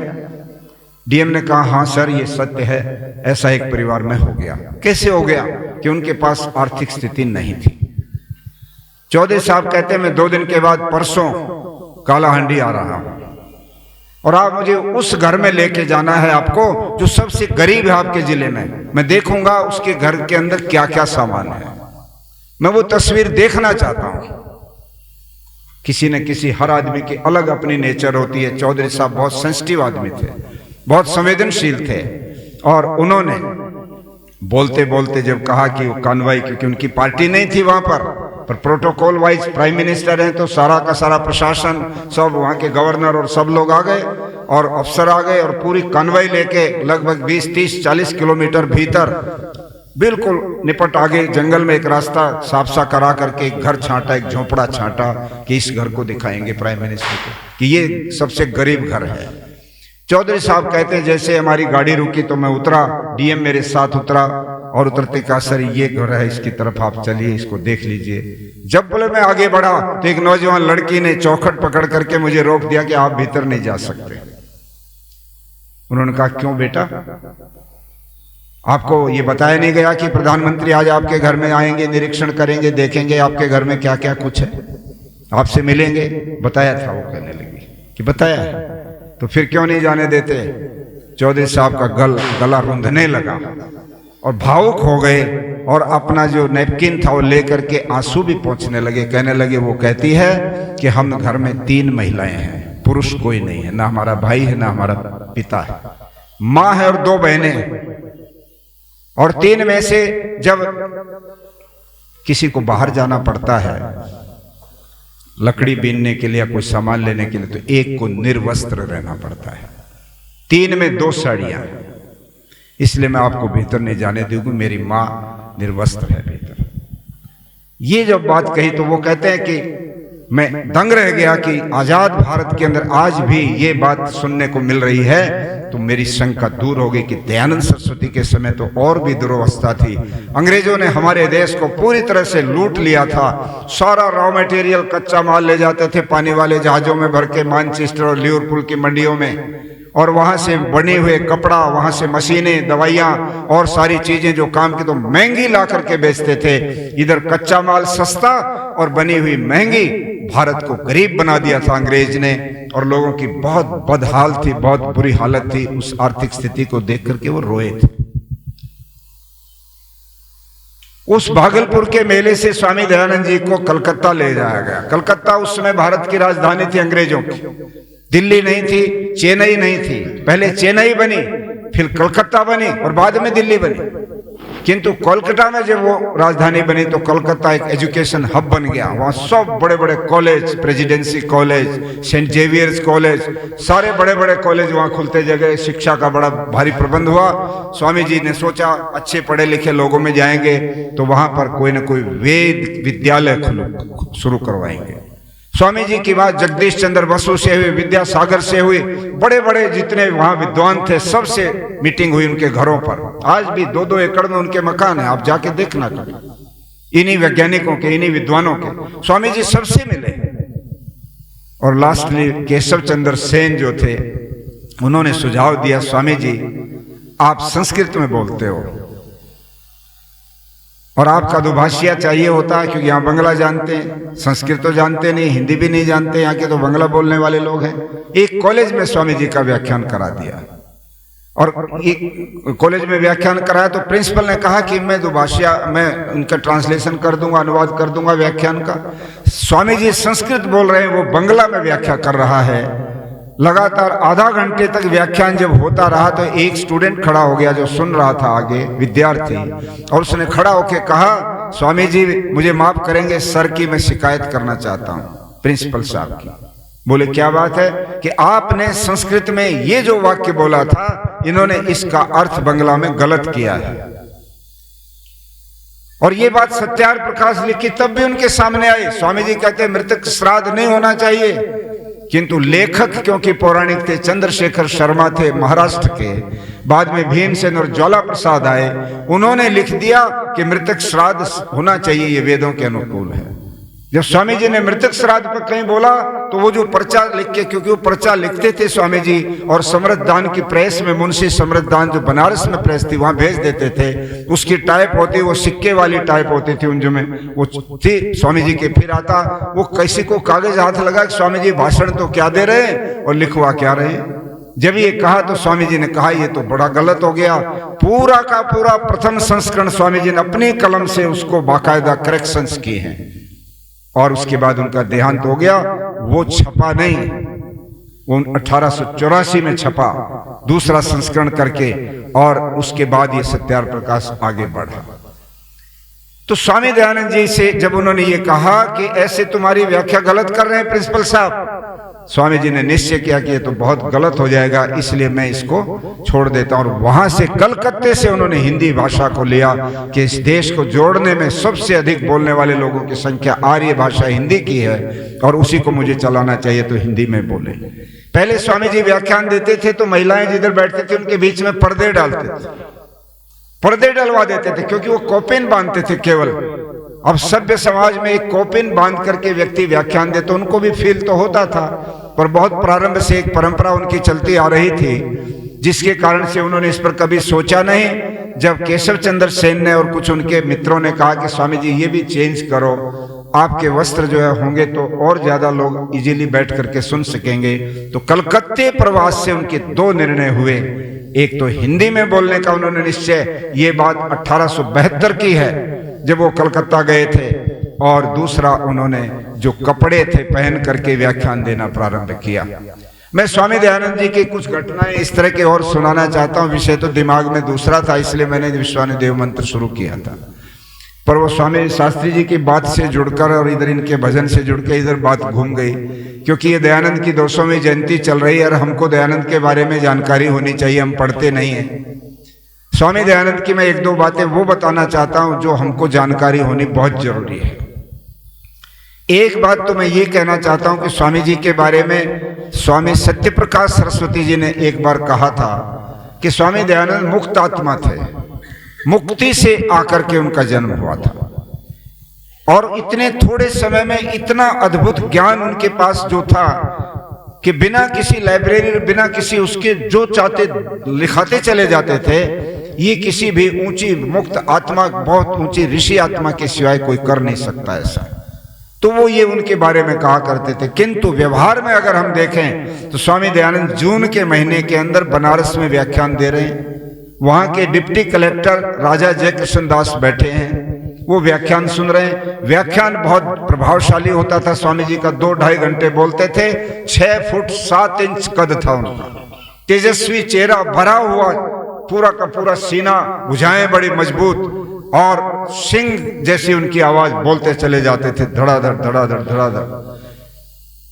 डीएम ने कहा हाँ सर ये सत्य है, ऐसा एक परिवार में हो गया। कैसे हो गया? कि उनके पास आर्थिक स्थिति नहीं थी। चौधरी साहब कहते मैं 2 दिन के बाद परसों कालाहांडी आ रहा हूं, और आप मुझे उस घर में लेके जाना है आपको जो सबसे गरीब है आपके जिले में। मैं देखूंगा उसके घर के अंदर क्या क्या सामान है, मैं वो तस्वीर देखना चाहता हूं। किसी न किसी, हर आदमी की अलग अपनी नेचर होती है। चौधरी साहब बहुत सेंसिटिव आदमी थे, बहुत संवेदनशील थे, और उन्होंने बोलते बोलते जब कहा कि वो कानवाई, क्योंकि उनकी पार्टी नहीं थी वहां पर प्रोटोकॉल वाइज प्राइम मिनिस्टर हैं तो सारा का सारा प्रशासन, सब वहां के गवर्नर और सब लोग आ गए और अफसर आ गए, और पूरी कानवाई लेके लगभग 20, 30, 40 किलोमीटर भीतर बिल्कुल निपट आगे जंगल में एक रास्ता साफ सा करा करके एक घर छांटा, एक झोपड़ा छांटा कि इस घर को दिखाएंगे प्राइम मिनिस्टर को कि ये सबसे गरीब घर है। चौधरी साहब कहते हैं जैसे हमारी गाड़ी रुकी तो मैं उतरा, डीएम मेरे साथ उतरा और उतरते कहा सर ये घर है, इसकी तरफ आप चलिए, इसको देख लीजिए। जब बोले मैं आगे बढ़ा तो एक नौजवान लड़की ने चौखट पकड़ करके मुझे रोक दिया कि आप भीतर नहीं जा सकते। उन्होंने कहा क्यों बेटा, आपको ये बताया नहीं गया कि प्रधानमंत्री आज आपके घर में आएंगे, निरीक्षण करेंगे, देखेंगे आपके घर में क्या क्या कुछ है, आपसे मिलेंगे? बताया था। वो कहने लगी कि बताया है, तो फिर क्यों नहीं जाने देते? चौधरी साहब का गला रुंधने लगा और भावुक हो गए और अपना जो नैपकिन था वो लेकर के आंसू भी पोंछने लगे। कहने लगे वो कहती है कि हम घर में 3 महिलाएं हैं, पुरुष कोई नहीं है, ना हमारा भाई है ना हमारा पिता है, माँ है और 2 बहनें, और 3 में से जब किसी को बाहर जाना पड़ता है लकड़ी बीनने के लिए या कोई सामान लेने के लिए तो एक को निर्वस्त्र रहना पड़ता है, 3 में 2 साड़ियां, इसलिए मैं आपको भीतर नहीं जाने दूंगी, मेरी मां निर्वस्त्र है भीतर। ये जब बात कही तो वो कहते हैं कि मैं दंग रह गया कि आजाद भारत के अंदर आज भी ये बात सुनने को मिल रही है, तो मेरी शंका दूर हो गई कि दयानंद सरस्वती के समय तो और भी दुर्वस्था थी। अंग्रेजों ने हमारे देश को पूरी तरह से लूट लिया था, सारा रॉ मटेरियल कच्चा माल ले जाते थे पानी वाले जहाजों में भर के मानचेस्टर और लिवरपूल की मंडियों में, और वहां से बने हुए कपड़ा, वहां से मशीनें, दवाइयां और सारी चीजें जो काम की तो महंगी ला करके बेचते थे। इधर कच्चा माल सस्ता और बनी हुई महंगी, भारत को गरीब बना दिया था अंग्रेज ने, और लोगों की बहुत बदहाल थी, बहुत बुरी हालत थी। उस आर्थिक स्थिति को देख करके वो रोए थे। उस भागलपुर के मेले से स्वामी दयानंद जी को कलकत्ता ले जाया गया। कलकत्ता उस समय भारत की राजधानी थी अंग्रेजों की, दिल्ली नहीं थी, चेन्नई नहीं थी। पहले चेन्नई बनी, फिर कलकत्ता बनी और बाद में दिल्ली बनी। किंतु कोलकाता में जब वो राजधानी बनी तो कोलकाता एक एजुकेशन हब बन गया। वहां सब बड़े बड़े college, Presidency College, Saint Xavier's College, सारे बड़े बड़े कॉलेज वहां खुलते जगह, शिक्षा का बड़ा भारी प्रबंध हुआ। स्वामी जी ने सोचा अच्छे पढ़े लिखे लोगों में जाएंगे तो वहां पर कोई ना कोई वेद विद्यालय शुरू करवाएंगे। स्वामी जी की बात जगदीश चंद्र बसु से हुई, विद्यासागर से हुई, बड़े बड़े जितने वहां विद्वान थे सबसे मीटिंग हुई उनके घरों पर। आज भी 2-2 एकड़ में उनके मकान है, आप जाके देखना कभी। इन्हीं वैज्ञानिकों के, इन्हीं विद्वानों के स्वामी जी सबसे मिले। और लास्टली केशव चंद्र सेन जो थे उन्होंने सुझाव दिया, स्वामी जी आप संस्कृत में बोलते हो और आपका दुभाषिया चाहिए होता है, क्योंकि यहाँ बंगला जानते हैं, संस्कृत तो जानते नहीं, हिंदी भी नहीं जानते, यहाँ के तो बंगला बोलने वाले लोग हैं। एक कॉलेज में स्वामी जी का व्याख्यान करा दिया, और एक कॉलेज में व्याख्यान कराया तो प्रिंसिपल ने कहा कि मैं दुभाषिया, मैं उनका ट्रांसलेशन कर दूंगा, अनुवाद कर दूंगा व्याख्यान का। स्वामी जी संस्कृत बोल रहे हैं, वो बंगला में व्याख्या कर रहा है। लगातार आधा घंटे तक व्याख्यान जब होता रहा तो एक स्टूडेंट खड़ा हो गया जो सुन रहा था आगे, विद्यार्थी, और उसने खड़ा होकर कहा स्वामी जी मुझे माफ करेंगे, सर की मैं शिकायत करना चाहता हूं प्रिंसिपल साहब की। बोले क्या बात है? कि आपने संस्कृत में ये जो वाक्य बोला था, इन्होंने इसका अर्थ बंगला में गलत किया है। और ये बात सत्यार प्रकाश लिखी तब भी उनके सामने आई। स्वामी जी कहते हैं मृतक श्राद्ध नहीं होना चाहिए, किंतु लेखक क्योंकि पौराणिक थे, चंद्रशेखर शर्मा थे महाराष्ट्र के, बाद में भीमसेन और ज्वाला प्रसाद आए, उन्होंने लिख दिया कि मृतक श्राद्ध होना चाहिए, ये वेदों के अनुकूल है। जब स्वामी जी ने मृतक श्राद्ध पर कहीं बोला तो वो जो पर्चा लिख के, क्योंकि वो पर्चा लिखते थे स्वामी जी, और समृद्धदान की प्रेस में, मुंशी समृद्धदान जो बनारस में प्रेस थी वहां भेज देते थे, उसकी टाइप होती, वो सिक्के वाली टाइप होती थी, उन जो में वो थी स्वामी जी के। फिर आता वो किसी को कागज हाथ लगा कि स्वामी जी भाषण तो क्या दे रहे हैं और लिखवा क्या रहे हैं। जब ये कहा तो स्वामी जी ने कहा ये तो बड़ा गलत हो गया। पूरा का पूरा प्रथम संस्करण स्वामी जी ने अपनी कलम से उसको बाकायदा करेक्शंस किए हैं, और उसके बाद उनका देहांत हो गया। वो छपा नहीं, वो 1884 में छपा दूसरा संस्करण करके, और उसके बाद ये सत्यार प्रकाश आगे बढ़ा। तो स्वामी दयानंद जी से जब उन्होंने ये कहा कि ऐसे तुम्हारी व्याख्या गलत कर रहे हैं प्रिंसिपल साहब, स्वामी जी ने निश्चय किया कि ये तो बहुत गलत हो जाएगा, इसलिए मैं इसको छोड़ देता हूं। और वहां से कलकत्ते से उन्होंने हिंदी भाषा को लिया कि इस देश को जोड़ने में सबसे अधिक बोलने वाले लोगों की संख्या आर्य भाषा हिंदी की है, और उसी को मुझे चलाना चाहिए, तो हिंदी में बोले। पहले स्वामी जी व्याख्यान देते थे तो महिलाएं जिधर बैठते थे उनके बीच में पर्दे डालते थे, पर्दे डलवा देते थे, क्योंकि वो कॉपिन बांधते थे केवल। अब सभ्य समाज में एक कॉपिन बांध करके व्यक्ति व्याख्यान दे तो उनको भी फील तो होता था, पर बहुत प्रारंभ से एक परंपरा उनकी चलती आ रही थी, जिसके कारण से उन्होंने इस पर कभी सोचा नहीं। जब केशव चंद्र सेन ने और कुछ उनके मित्रों ने कहा कि स्वामी जी ये भी चेंज करो, आपके वस्त्र जो है होंगे तो और ज्यादा लोग इजीली बैठ करके सुन सकेंगे, तो कलकत्ते प्रवास से उनके दो निर्णय हुए। एक तो हिंदी में बोलने का उन्होंने निश्चय, ये बात 1872 की है जब वो कलकत्ता गए थे, और दूसरा उन्होंने जो कपड़े थे पहन करके व्याख्यान देना प्रारंभ किया। मैं स्वामी दयानंद जी की कुछ घटनाएं इस तरह के और सुनाना चाहता हूं। विषय तो दिमाग में दूसरा था, इसलिए मैंने विश्वानुदेव मंत्र शुरू किया था, पर वो स्वामी शास्त्री जी की बात से जुड़कर और इधर इनके भजन से जुड़ के इधर बात घूम गई, क्योंकि ये दयानंद की 200वीं जयंती चल रही है और हमको दयानंद के बारे में जानकारी होनी चाहिए, हम पढ़ते नहीं है। स्वामी दयानंद की मैं एक दो बातें वो बताना चाहता हूं जो हमको जानकारी होनी बहुत जरूरी है। एक बात तो मैं ये कहना चाहता हूं कि स्वामी जी के बारे में स्वामी सत्यप्रकाश सरस्वती जी ने एक बार कहा था कि स्वामी दयानंद मुक्त आत्मा थे, मुक्ति से आकर के उनका जन्म हुआ था, और इतने थोड़े समय में इतना अद्भुत ज्ञान उनके पास जो था कि बिना किसी लाइब्रेरी, बिना किसी उसके जो चाहते लिखाते चले जाते थे। ये किसी भी ऊंची मुक्त आत्मा, बहुत ऊंची ऋषि आत्मा के सिवाय कोई कर नहीं सकता ऐसा। तो वो ये उनके बारे में कहा करते थे। किंतु व्यवहार में अगर हम देखें तो स्वामी दयानंद जून के महीने के अंदर बनारस में व्याख्यान दे रहे हैं। वहां के डिप्टी कलेक्टर राजा जयकृष्ण दास बैठे हैं, वो व्याख्यान सुन रहे हैं। व्याख्यान बहुत प्रभावशाली होता था। स्वामी जी का 2-2.5 घंटे बोलते थे। 6 फुट 7 इंच कद था उनका, तेजस्वी चेहरा, भरा हुआ पूरा का पूरा सीना, भुजाएं बड़ी मजबूत, और सिंह जैसी उनकी आवाज, बोलते चले जाते थे धड़ाधड़ धड़ाधड़ धड़ाधड़।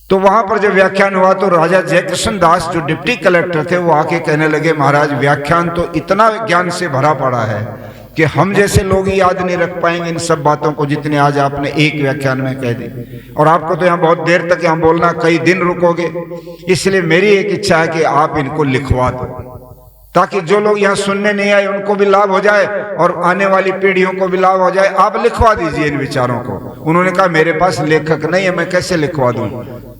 तो वहां पर जब व्याख्यान हुआ तो राजा जयकृष्ण दास जो डिप्टी कलेक्टर थे वो आके कहने लगे, महाराज व्याख्यान तो इतना ज्ञान से भरा पड़ा है कि हम जैसे लोग याद नहीं रख पाएंगे इन सब बातों को जितने आज आपने एक व्याख्यान में कह दी। और आपको तो यहाँ बहुत देर तक यहाँ बोलना, कई दिन रुकोगे, इसलिए मेरी एक इच्छा है कि आप इनको लिखवा दो, ताकि जो लोग यहाँ सुनने नहीं आए उनको भी लाभ हो जाए और आने वाली पीढ़ियों को भी लाभ हो जाए। आप लिखवा दीजिए इन विचारों को। उन्होंने कहा मेरे पास लेखक नहीं है, मैं कैसे लिखवा दूं।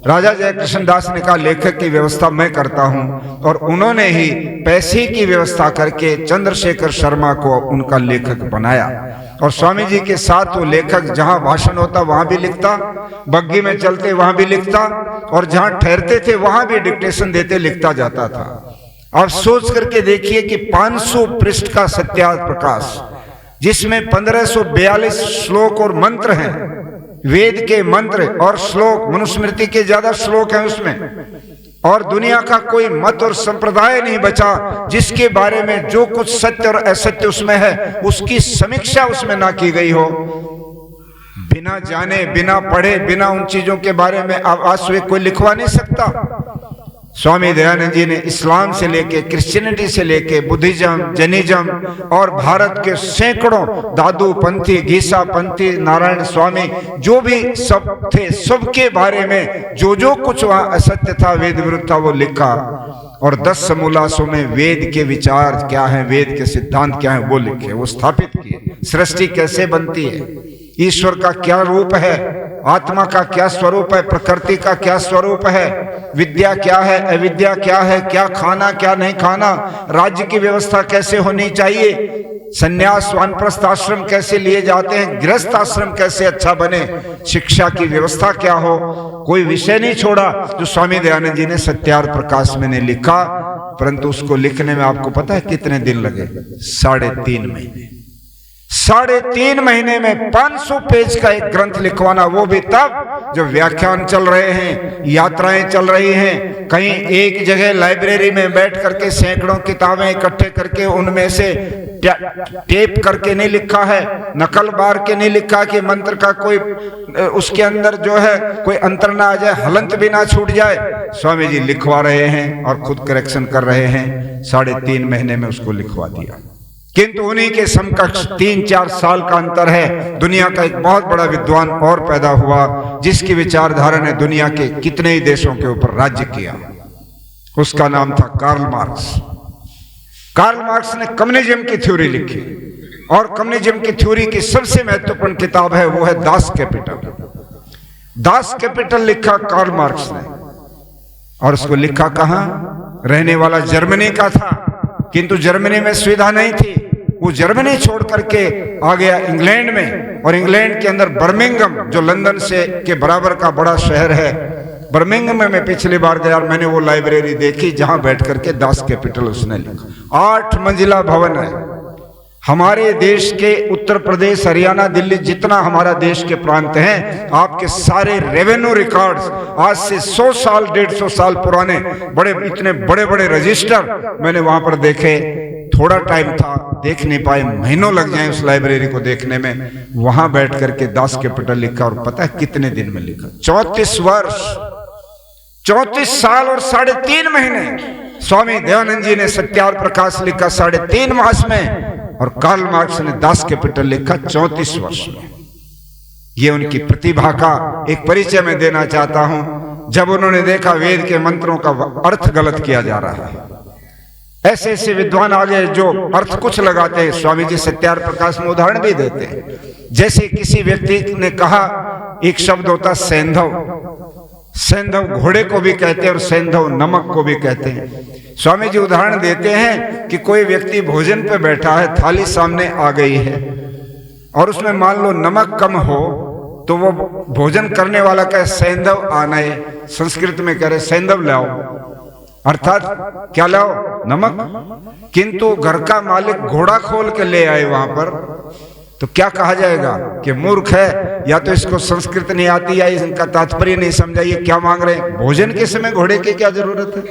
राजा जयकृष्ण दास ने कहा लेखक की व्यवस्था मैं करता हूं, और उन्होंने ही पैसे की व्यवस्था करके चंद्रशेखर शर्मा को उनका लेखक बनाया। और स्वामी जी के साथ वो लेखक जहां भाषण होता वहां भी लिखता, बग्गी में चलते वहां भी लिखता, और जहां ठहरते थे वहां भी डिक्टेशन देते लिखता जाता था। आप सोच करके देखिए कि 500 पृष्ठ का सत्यार्थ प्रकाश, जिसमें 1542 श्लोक और मंत्र हैं, वेद के मंत्र और श्लोक, मनुस्मृति के ज्यादा श्लोक हैं उसमें, और दुनिया का कोई मत और संप्रदाय नहीं बचा जिसके बारे में जो कुछ सत्य और असत्य उसमें है उसकी समीक्षा उसमें ना की गई हो। बिना जाने, बिना पढ़े, बिना उन चीजों के बारे में आज सुबह कोई लिखवा नहीं सकता। स्वामी दयानंद जी ने इस्लाम से लेके, क्रिश्चियनिटी से लेके, बुद्धिज्म, जैनिज्म और भारत के सैकड़ों दादू पंथी, गीसा पंथी, नारायण स्वामी, जो भी सब थे, सबके बारे में जो जो कुछ वहां असत्य था, वेद विरुद्ध था, वो लिखा। और 10 समूलासों में वेद के विचार क्या है, वेद के सिद्धांत क्या है, वो लिखे, वो स्थापित किए। सृष्टि कैसे बनती है, ईश्वर का क्या रूप है, आत्मा का क्या स्वरूप है, प्रकृति का क्या स्वरूप है, विद्या क्या है, अविद्या क्या है, क्या खाना क्या नहीं खाना, राज्य की व्यवस्था कैसे होनी चाहिए, संन्यास वानप्रस्थ आश्रम कैसे लिए जाते हैं, गृहस्थ आश्रम कैसे अच्छा बने, शिक्षा की व्यवस्था क्या हो, कोई विषय नहीं छोड़ा जो स्वामी दयानंद जी ने सत्यार्थ प्रकाश में ने लिखा। परंतु उसको लिखने में आपको पता है कितने दिन लगे? 3.5 महीने। 3.5 महीने में 500 पेज का एक ग्रंथ लिखवाना, वो भी तब जब व्याख्यान चल रहे हैं, यात्राएं चल रही हैं, कहीं एक जगह लाइब्रेरी में बैठ करके सैकड़ों किताबें इकट्ठे करके उनमें से टेप करके नहीं लिखा है, नकल बार के नहीं लिखा कि मंत्र का कोई उसके अंदर जो है कोई अंतर ना आ जाए, हलंत भी ना छूट जाए। स्वामी जी लिखवा रहे हैं और खुद करेक्शन कर रहे हैं। 3.5 महीने में उसको लिखवा दिया। किंतु उन्हीं के समकक्ष 3-4 साल का अंतर है। दुनिया का एक बहुत बड़ा विद्वान और पैदा हुआ जिसकी विचारधारा ने दुनिया के कितने ही देशों के ऊपर राज्य किया। उसका नाम था कार्ल मार्क्स। कार्ल मार्क्स ने कम्युनिज्म की थ्योरी लिखी और कम्युनिज्म की थ्योरी की सबसे महत्वपूर्ण किताब है वो है दास कैपिटल। दास कैपिटल लिखा कार्ल मार्क्स ने, और उसको लिखा कहां? रहने वाला जर्मनी का था, किंतु जर्मनी में सुविधा नहीं थी। वो जर्मनी छोड़ करके आ गया इंग्लैंड में, और इंग्लैंड के अंदर बर्मिंघम, जो लंदन से के बराबर का बड़ा शहर है, बर्मिंघम में मैं पिछली बार गया और मैंने वो लाइब्रेरी देखी जहां बैठ करके दास कैपिटल उसने लिखा। 8 मंजिला भवन है। हमारे देश के उत्तर प्रदेश, हरियाणा, दिल्ली, जितना हमारा देश के प्रांत हैं, आपके सारे रेवेन्यू रिकॉर्ड्स आज से 100 साल 150 साल पुराने इतने बड़े बड़े रजिस्टर मैंने वहां पर देखे। थोड़ा टाइम था, देख नहीं पाए, महीनों लग जाए उस लाइब्रेरी को देखने में। वहां बैठ करके दास कैपिटल लिखा, और पता है कितने दिन में लिखा? 34 वर्ष, 34 साल और 3.5 महीने। स्वामी दयानंद जी ने सत्याग्रह प्रकाश लिखा 3.5 मास में, और कार्ल मार्क्स ने दास कैपिटल लिखा 34 वर्ष में। ये उनकी प्रतिभा का एक परिचय मैं देना चाहता हूं। जब उन्होंने देखा वेद के मंत्रों का अर्थ गलत किया जा रहा है, ऐसे ऐसे विद्वान आ गए जो अर्थ कुछ लगाते हैं। स्वामी जी सत्याग्रह प्रकाश में उदाहरण भी देते हैं। जैसे किसी व्यक्ति ने कहा, एक शब्द होता सैंधव। सैंधव घोड़े को भी कहते हैं और सैंधव नमक को भी कहते हैं। स्वामी जी उदाहरण देते हैं कि कोई व्यक्ति भोजन पे बैठा है, थाली सामने आ गई है, और उसमें मान लो नमक कम हो, तो वो भोजन करने वाला कहे सैंधव आनय, संस्कृत में कह रहे सैंधव लाओ, अर्थात क्या लाओ? नमक। किंतु घर का मालिक घोड़ा खोल के ले आए वहां पर, तो क्या कहा जाएगा कि मूर्ख है, या तो इसको संस्कृत नहीं आती, या इनका तात्पर्य नहीं समझा, ये क्या मांग रहे हैं। भोजन के समय घोड़े की क्या जरूरत है?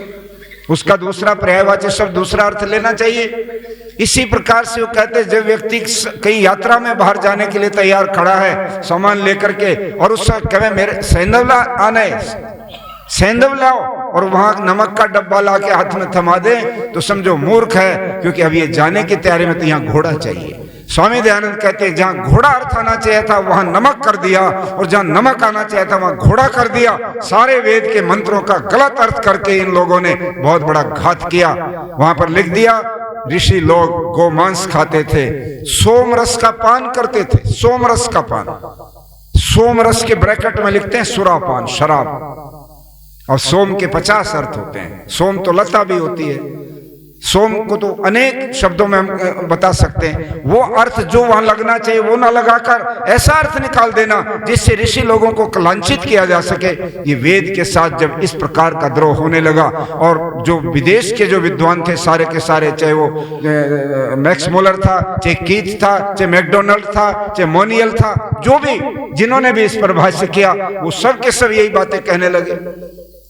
उसका दूसरा पर्यायवाची शब्द दूसरा अर्थ लेना चाहिए। इसी प्रकार से वो कहते हैं, जब व्यक्ति कहीं यात्रा में बाहर जाने के लिए तैयार खड़ा है सामान लेकर के, और उससे कहे मेरे सैंधव आने, सैंधव लाओ, और वहां नमक का डब्बा ला के हाथ में थमा दे, तो समझो मूर्ख है, क्योंकि अब ये जाने की तैयारी में तो यहाँ घोड़ा चाहिए। स्वामी दयानंद कहते हैं जहां घोड़ा अर्थ आना चाहिए था वहां नमक कर दिया, और जहां नमक आना चाहिए था वहां घोड़ा कर दिया। सारे वेद के मंत्रों का गलत अर्थ करके इन लोगों ने बहुत बड़ा घात किया। वहां पर लिख दिया, ऋषि लोग गोमांस खाते थे, सोमरस का पान करते थे। सोमरस का पान, सोमरस के ब्रैकेट में लिखते हैं सुरापान, शराब। और सोम के 50 अर्थ होते हैं। सोम तो लता भी होती है, सोम को तो अनेक शब्दों में हम बता सकते हैं। वो अर्थ जो वहां लगना चाहिए वो ना लगाकर ऐसा अर्थ निकाल देना जिससे ऋषि लोगों को लांछित किया जा सके। ये वेद के साथ जब इस प्रकार का द्रोह होने लगा, और जो विदेश के जो विद्वान थे सारे के सारे, चाहे वो मैक्स मुलर था, चाहे कीथ था, चाहे मैकडोनल्ड था, चाहे मोनियल था, जो भी जिन्होंने भी इस पर भाष्य किया, वो सब के सब यही बातें कहने लगे।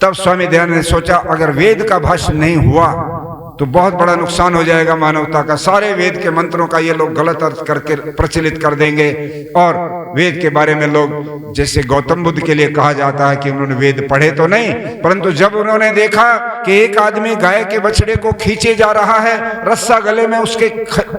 तब स्वामी दयानंद ने सोचा, अगर वेद का भाष्य नहीं हुआ तो बहुत बड़ा नुकसान हो जाएगा मानवता का। सारे वेद के मंत्रों का ये लोग गलत अर्थ करके प्रचलित कर देंगे, और वेद के बारे में लोग, जैसे गौतम बुद्ध के लिए कहा जाता है कि उन्होंने वेद पढ़े तो नहीं, परंतु जब उन्होंने देखा कि एक आदमी गाय के बछड़े को खींचे जा रहा है, रस्सा गले में उसके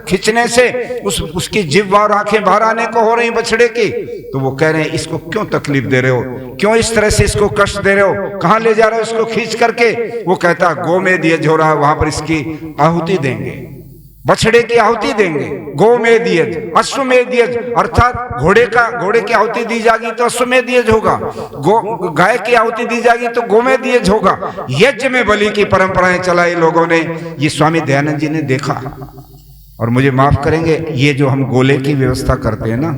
खींचने से उसकी जिह्वा और आंखें बाहर आने को हो रही बछड़े की, तो वो कह रहे हैं इसको क्यों तकलीफ दे रहे हो, क्यों इस तरह से इसको कष्ट दे रहे हो, कहां ले जा रहे हो इसको खींच करके। वो कहता गोमेद यज्ञ हो रहा है, वहां पर इसकी आहुति देंगे, बछड़े की आहुति देंगे। गोमेद यज्ञ, अश्वमेध यज्ञ, अर्थात घोड़े की आहुति दी जाएगी तो अश्वमेध यज्ञ होगा, गाय की आहुति दी जाएगी तो गोमेद यज्ञ होगा। यज्ञ में बलि की परंपराएं चलाई लोगों ने। ये स्वामी दयानंद जी ने देखा। और मुझे माफ करेंगे, ये जो हम गोले की व्यवस्था करते हैं ना,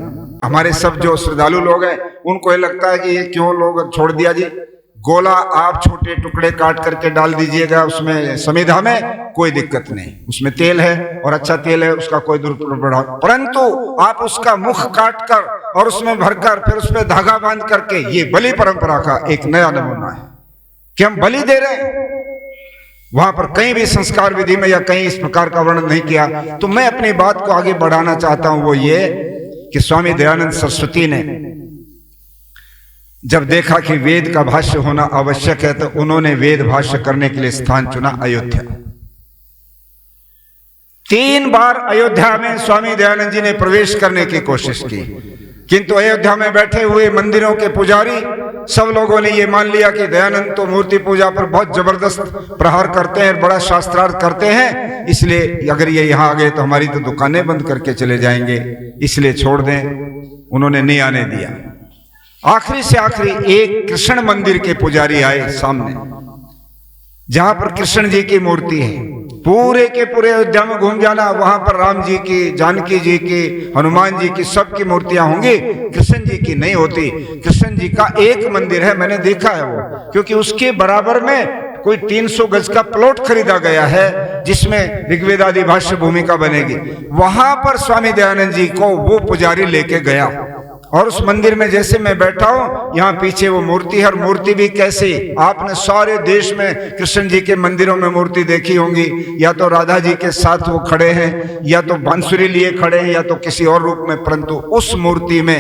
हमारे सब जो श्रद्धालु लोग हैं उनको ये लगता है कि ये क्यों लोग छोड़ दिया जी, गोला आप छोटे टुकड़े काट करके डाल दीजिएगा उसमें समिधा में, कोई दिक्कत नहीं, उसमें तेल है और अच्छा तेल है, उसका कोई दुरुपयोग। परंतु आप उसका मुख काट कर और उसमें भरकर फिर उसमें धागा बांध करके, ये बलि परंपरा का एक नया नमूना है कि हम बलि दे रहे हैं। वहां पर कहीं भी संस्कार विधि में या कहीं इस प्रकार का वर्णन नहीं किया। तो मैं अपनी बात को आगे बढ़ाना चाहता हूं, वो ये कि स्वामी दयानंद सरस्वती ने जब देखा कि वेद का भाष्य होना आवश्यक है, तो उन्होंने वेद भाष्य करने के लिए स्थान चुना अयोध्या। 3 बार अयोध्या में स्वामी दयानंद जी ने प्रवेश करने की कोशिश की, किंतु अयोध्या में बैठे हुए मंदिरों के पुजारी सब लोगों ने ये मान लिया कि दयानंद तो मूर्ति पूजा पर बहुत जबरदस्त प्रहार करते हैं, बड़ा शास्त्रार्थ करते हैं, इसलिए अगर ये यहाँ आ गए तो हमारी तो दुकानें बंद करके चले जाएंगे, इसलिए छोड़ दें। उन्होंने नहीं आने दिया। आखिरी से आखिरी एक कृष्ण मंदिर के पुजारी आए सामने, जहां पर कृष्ण जी की मूर्ति है। पूरे के पूरे अयोध्या में घूम जाना, वहां पर राम जी की, जानकी जी की, हनुमान जी की, सबकी मूर्तियां होंगी, कृष्ण जी की नहीं होती। कृष्ण जी का एक मंदिर है, मैंने देखा है वो, क्योंकि उसके बराबर में कोई 300 गज का प्लॉट खरीदा गया है जिसमें ऋग्वेद आदि भाष्य भूमिका बनेगी। वहां पर स्वामी दयानंद जी को वो पुजारी लेके गया और उस मंदिर में जैसे मैं बैठा हूं, यहाँ पीछे वो मूर्ति है। और मूर्ति भी कैसी, आपने सारे देश में कृष्ण जी के मंदिरों में मूर्ति देखी होंगी, या तो राधा जी के साथ वो खड़े हैं, या तो बांसुरी लिए खड़े हैं, या तो किसी और रूप में, परंतु उस मूर्ति में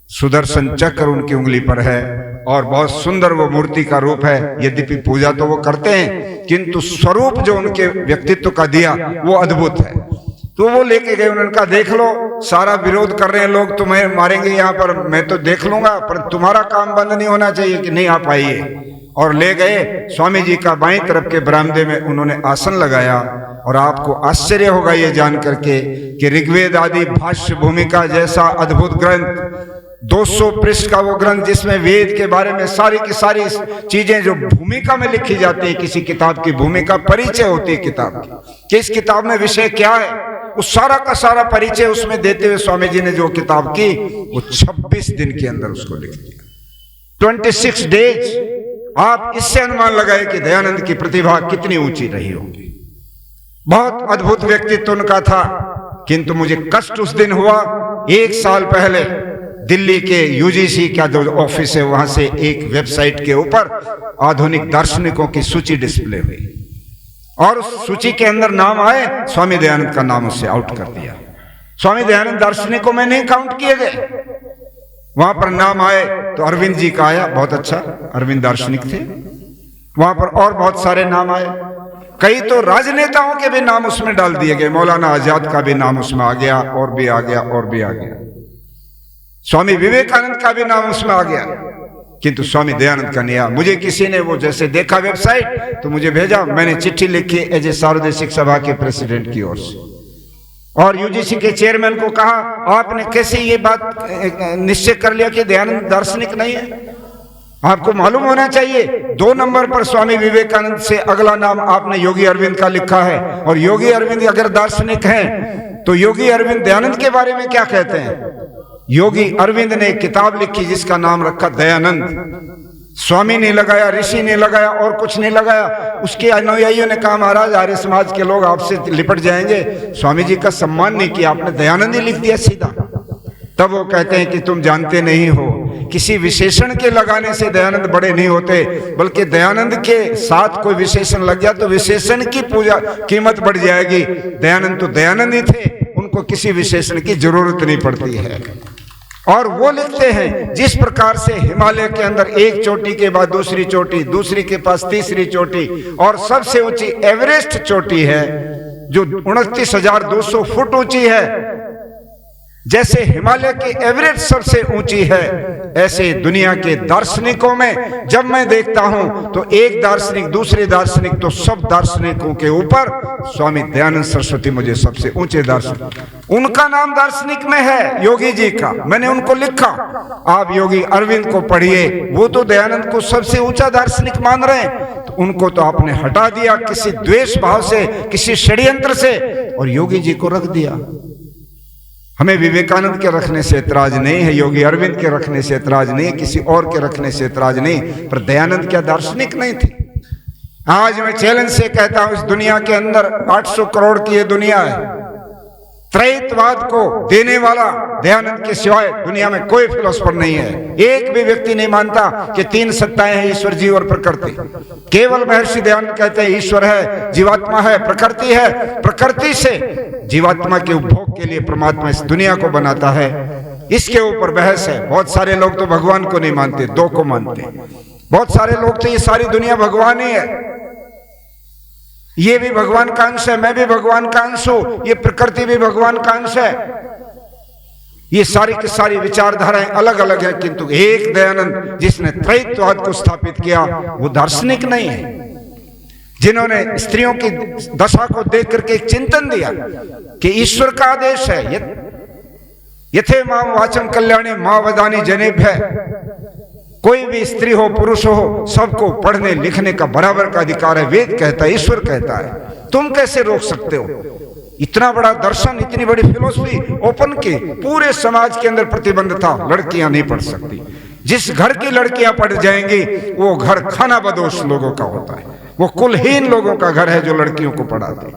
सुदर्शन चक्र उनकी उंगली पर है और बहुत सुंदर वो मूर्ति का रूप है। यद्यपि पूजा तो वो करते हैं, किंतु स्वरूप जो उनके व्यक्तित्व का दिया वो अद्भुत है। तो वो लेके गए, उन्होंने कहा देख लो, सारा विरोध कर रहे हैं लोग, तुम्हें मारेंगे यहाँ पर, मैं तो देख लूंगा, पर तुम्हारा काम बंद नहीं होना चाहिए कि नहीं आप आइए। और ले गए स्वामी जी का बाईं तरफ के बरामदे में उन्होंने आसन लगाया। और आपको आश्चर्य होगा ये जान करके कि ऋग्वेद आदि भाष्य भूमिका जैसा अद्भुत ग्रंथ, 200 पृष्ठ का वो ग्रंथ, जिसमें वेद के बारे में सारी की सारी चीजें जो भूमिका में लिखी जाती है, किसी किताब की भूमिका परिचय होती है किताब की, कि इस किताब में विषय क्या है, उस सारा का सारा परिचय उसमें देते हुए स्वामी जी ने जो किताब की, वो 26 दिन के अंदर उसको लिख दिया। 26 डेज। आप इससे अनुमान लगाए कि दयानंद की प्रतिभा कितनी ऊंची रही होगी। बहुत अद्भुत व्यक्तित्व उनका था। किंतु मुझे कष्ट उस दिन हुआ, 1 साल पहले दिल्ली के यूजीसी का जो ऑफिस है, वहां से एक वेबसाइट के ऊपर आधुनिक दार्शनिकों की सूची डिस्प्ले हुई और उस सूची के अंदर नाम आए, स्वामी दयानंद का नाम उससे आउट कर दिया। स्वामी दयानंद दार्शनिकों में नहीं काउंट किए गए। वहां पर नाम आए तो अरविंद जी का आया, बहुत अच्छा, अरविंद दार्शनिक थे। वहां पर और बहुत सारे नाम आए, कई तो राजनेताओं के भी नाम उसमें डाल दिए गए। मौलाना आजाद का भी नाम उसमें आ गया, और भी आ गया, और भी आ गया। स्वामी विवेकानंद का भी नाम उसमें आ गया, किंतु स्वामी दयानंद का नहीं आया। मुझे किसी ने वो जैसे देखा वेबसाइट तो मुझे भेजा, मैंने चिट्ठी लिखी एज ए सार्वदेशिक सभा के प्रेसिडेंट की ओर से, और यूजीसी के चेयरमैन को कहा, आपने कैसे ये बात निश्चय कर लिया कि दयानंद दार्शनिक नहीं है? आपको मालूम होना चाहिए 2 नंबर पर स्वामी विवेकानंद से अगला नाम आपने योगी अरविंद का लिखा है, और योगी अरविंद अगर दार्शनिक हैं तो योगी अरविंद दयानंद के बारे में क्या कहते हैं? योगी अरविंद ने एक किताब लिखी जिसका नाम रखा दयानंद। स्वामी ने लगाया, ऋषि ने लगाया, और कुछ नहीं लगाया। उसके अनुयायियों ने कहा, महाराज आर्य समाज के लोग आपसे लिपट जाएंगे, स्वामी जी का सम्मान नहीं किया आपने, दयानंद ही लिख दिया सीधा। तब वो कहते हैं कि तुम जानते नहीं हो, किसी विशेषण के लगाने से दयानंद बड़े नहीं होते, बल्कि दयानंद के साथ कोई विशेषण लग गया तो विशेषण की पूजा कीमत बढ़ जाएगी। दयानंद तो दयानंद ही थे, उनको किसी विशेषण की जरूरत नहीं पड़ती है। और वो लिखते हैं, जिस प्रकार से हिमालय के अंदर एक चोटी के बाद दूसरी चोटी, दूसरी के पास तीसरी चोटी, और सबसे ऊंची एवरेस्ट चोटी है जो 29,200 फुट ऊंची है, जैसे हिमालय की एवरेज सबसे ऊंची है, ऐसे दुनिया के दार्शनिकों में जब मैं देखता हूं तो एक दार्शनिक, दूसरे दार्शनिक, तो सब दार्शनिकों के ऊपर स्वामी दयानंद सरस्वती मुझे सबसे ऊंचे दार्शनिक, उनका नाम दार्शनिक में है, योगी जी का। मैंने उनको लिखा, आप योगी अरविंद को पढ़िए, वो तो दयानंद को सबसे ऊंचा दार्शनिक मान रहे हैं, तो उनको तो आपने हटा दिया किसी द्वेष भाव से, किसी षड्यंत्र से, और योगी जी को रख दिया। हमें विवेकानंद के रखने से ऐतराज नहीं है, योगी अरविंद के रखने से ऐतराज नहीं, किसी और के रखने से ऐतराज नहीं, पर दयानंद क्या दार्शनिक नहीं थे? आज मैं चैलेंज से कहता हूं, इस दुनिया के अंदर 800 करोड़ की ये दुनिया है, त्रैतवाद को देने वाला दयानंद के सिवाय दुनिया में कोई फिलोसफर नहीं है। एक भी व्यक्ति नहीं मानता कि 3 सत्ताएं हैं, ईश्वर, जीव और प्रकृति। केवल महर्षि दयानंद कहते हैं ईश्वर है, जीवात्मा है, प्रकृति है, प्रकृति से जीवात्मा के उपभोग के लिए परमात्मा इस दुनिया को बनाता है। इसके ऊपर बहस है। बहुत सारे लोग तो भगवान को नहीं मानते, 2 को मानते। बहुत सारे लोग तो ये सारी दुनिया भगवान ही है, ये भी भगवान का अंश है, मैं भी भगवान का अंश हूं, ये प्रकृति भी भगवान का अंश है। ये सारी की सारी विचारधाराएं अलग अलग हैं, किंतु एक दयानंद जिसने त्रैत्ववाद को स्थापित किया वो दार्शनिक नहीं है, जिन्होंने स्त्रियों की दशा को देख करके एक चिंतन दिया कि ईश्वर का आदेश है, यथे मां वाचन कल्याणी मां वदानी जनेभ्य, कोई भी स्त्री हो पुरुष हो सबको पढ़ने लिखने का बराबर का अधिकार है। वेद कहता है, ईश्वर कहता है, तुम कैसे रोक सकते हो? इतना बड़ा दर्शन, इतनी बड़ी फिलोसफी ओपन की, पूरे समाज के अंदर प्रतिबंध था, लड़कियां नहीं पढ़ सकती। जिस घर की लड़कियां पढ़ जाएंगी वो घर खाना बदोश लोगों का होता है, वो कुलहीन लोगों का घर है जो लड़कियों को पढ़ाते।